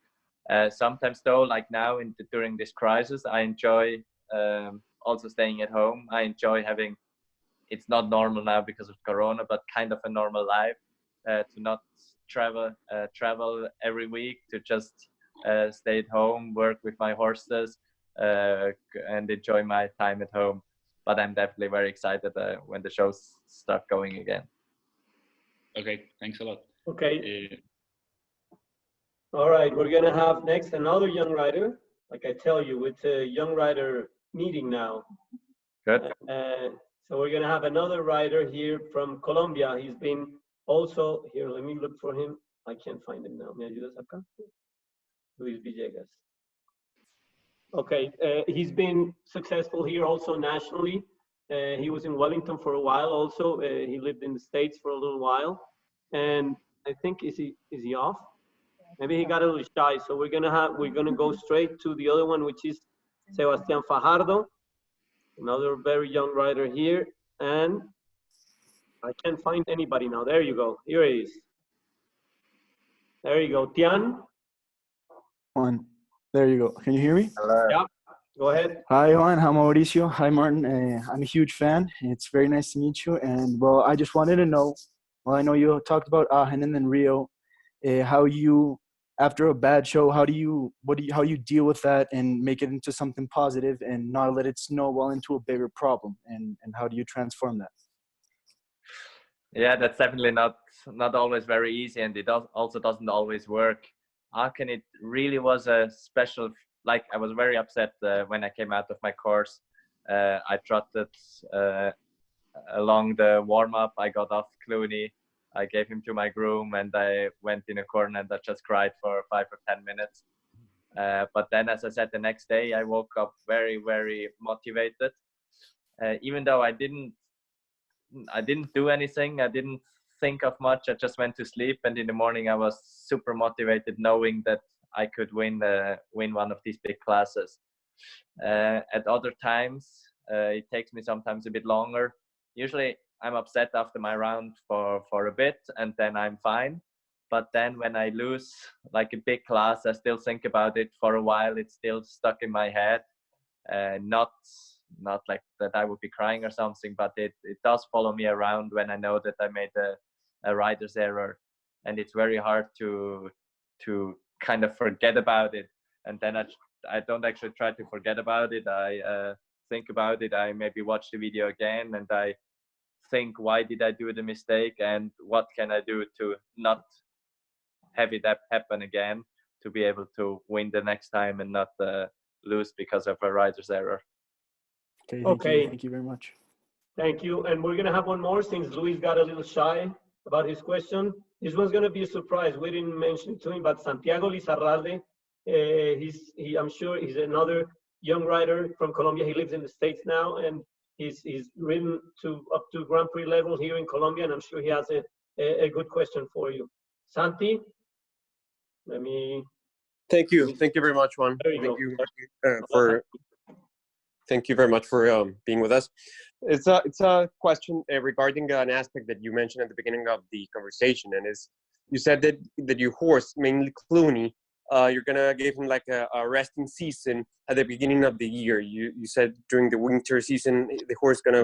Sometimes though, like now during this crisis, I enjoy also staying at home. I enjoy having, it's not normal now because of Corona, but kind of a normal life, to not travel every week, to just stay at home, work with my horses, and enjoy my time at home. But I'm definitely very excited when the shows start going again. Okay, thanks a lot. Okay. All right, we're gonna have next another young rider. Like I tell you, it's a young rider meeting now. Good. So we're gonna have another rider here from Colombia. He's been also here. Let me look for him. I can't find him now. ¿Me ayudas acá? Luis Villegas. Okay, he's been successful here also nationally. He was in Wellington for a while also. He lived in the States for a little while. And I think, is he off? Maybe he got a little shy. So we're gonna go straight to the other one, which is Sebastián Fajardo, another very young rider here. And I can't find anybody now. There you go. Here he is. There you go. Tian. Juan, there you go. Can you hear me? Hello. Yeah. Go ahead. Hi, Juan. Hi, Mauricio. Hi, Martin. I'm a huge fan. It's very nice to meet you. And well, I just wanted to know. Well, I know you talked about Aachen and then Rio. How you, after a bad show, how you deal with that and make it into something positive and not let it snowball into a bigger problem? And how do you transform that? Yeah, that's definitely not always very easy, and it also doesn't always work. Aachen, it really was a special. Like, I was very upset when I came out of my course. I trotted along the warm-up. I got off Clooney. I gave him to my groom, and I went in a corner and I just cried for 5 or 10 minutes. But then, as I said, the next day I woke up very, very motivated. Even though I didn't do anything. I didn't think of much. I just went to sleep, and in the morning I was super motivated, knowing that I could win one of these big classes. At other times, it takes me sometimes a bit longer. Usually, I'm upset after my round for a bit, and then I'm fine. But then when I lose like a big class, I still think about it for a while. It's still stuck in my head. Not like that I would be crying or something, but it does follow me around when I know that I made a rider's error, and it's very hard to kind of forget about it. And then I don't actually try to forget about it. I think about it. I maybe watch the video again, and I think, why did I do the mistake, and what can I do to not have it happen again, to be able to win the next time and not lose because of a rider's error. Okay. Thank you very much. Thank you. And we're going to have one more, since Luis got a little shy about his question. This one's going to be a surprise. We didn't mention it to him, but Santiago Lizarralde, I'm sure he's another young rider from Colombia. He lives in the States now, and he's ridden up to Grand Prix level here in Colombia, and I'm sure he has a good question for you. Santi, let me... Thank you very much, Juan. Thank you very much for being with us. It's a question regarding an aspect that you mentioned at the beginning of the conversation, and you said that your horse, mainly Clooney, you're gonna give him like a resting season at the beginning of the year. You said during the winter season the horse gonna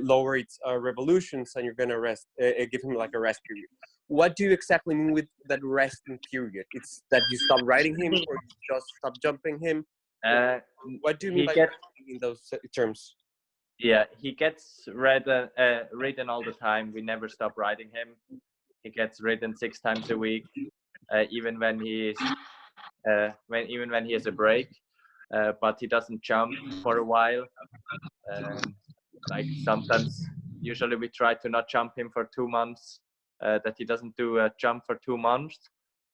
lower its revolutions, and you're gonna give him like a rest period. What do you exactly mean with that resting period? It's that you stop riding him, or you just stop jumping him? What do you mean by in those terms? Yeah, he gets ridden all the time. We never stop riding him. He gets ridden 6 times a week, even when he has a break. But he doesn't jump for a while. Like sometimes, usually we try to not jump him for 2 months. That he doesn't do a jump for 2 months.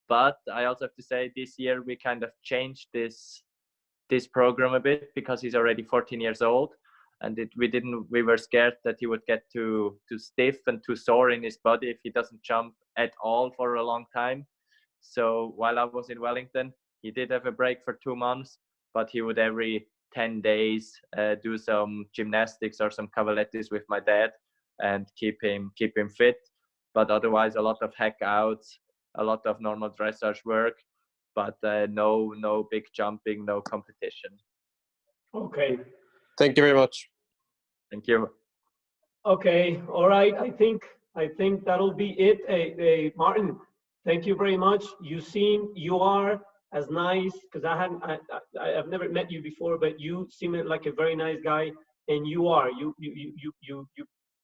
But I also have to say, this year we kind of changed this this program a bit because he's already 14 years old, and we were scared that he would get too stiff and too sore in his body if he doesn't jump at all for a long time. So while I was in Wellington, he did have a break for 2 months, but he would every 10 days do some gymnastics or some cavalettis with my dad and keep him fit. But otherwise, a lot of hack outs, a lot of normal dressage work, but no big jumping, no competition. Okay. Thank you very much. Thank you. Okay. All right. I think that'll be it. Martin, thank you very much. You are as nice, because I've never met you before, but you seem like a very nice guy, and you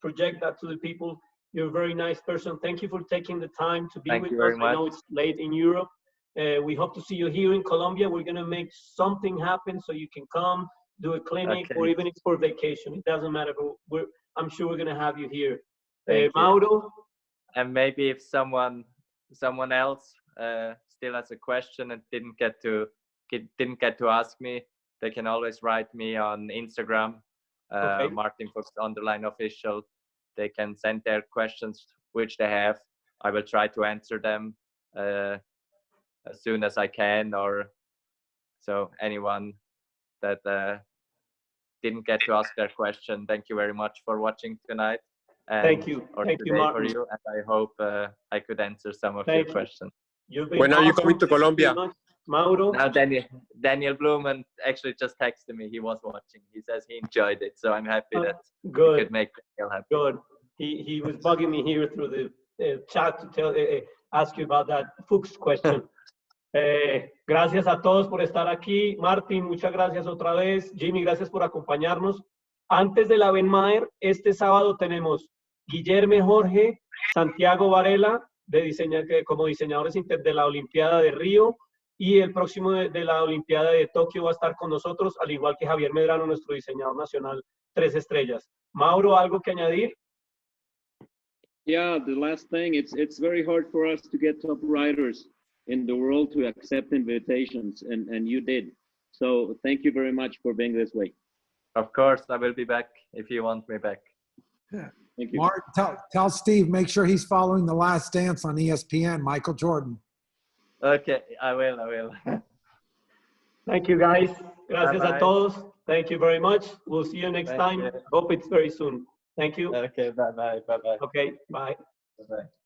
project that to the people. You're a very nice person. Thank you for taking the time to be with us. I know it's late in Europe. We hope to see you here in Colombia. We're going to make something happen so you can come, do a clinic, or even it's for vacation. It doesn't matter. But I'm sure we're going to have you here. Mauro? And maybe if someone else still has a question and didn't get to ask me, they can always write me on Instagram, Martin Fuchs _official. They can send their questions which they have. I will try to answer them as soon as I can. Or so anyone that didn't get to ask their question, thank you very much for watching tonight. And, thank you, Martin. For you, and I hope I could answer some of your questions. When are you coming to Colombia? Mauro? Now Daniel Blumen actually just texted me. He was watching. He says he enjoyed it, so I'm happy that we could make Daniel happy. Good. He was bugging me here through the chat to ask you about that Fuchs question. Gracias a todos por estar aquí. Martin, muchas gracias otra vez. Jimmy, gracias por acompañarnos. Antes de la Benmaer, este sábado tenemos Guillermo Jorge, Santiago Varela, como diseñadores de la Olimpiada de Río, y el próximo de la Olimpiada de Tokio va a estar con nosotros, al igual que Javier Medrano, nuestro diseñador nacional 3 estrellas. Mauro, ¿algo que añadir? Yeah, the last thing, it's very hard for us to get top riders in the world to accept invitations, and you did. So thank you very much for being this way. Of course, I will be back if you want me back. Yeah. Thank you. Mark, tell Steve, make sure he's following The Last Dance on ESPN, Michael Jordan. Okay, I will. Thank you, guys. Gracias a todos. Thank you very much. We'll see you next time. Hope it's very soon. Thank you. Okay, bye-bye. Okay, bye. Bye-bye.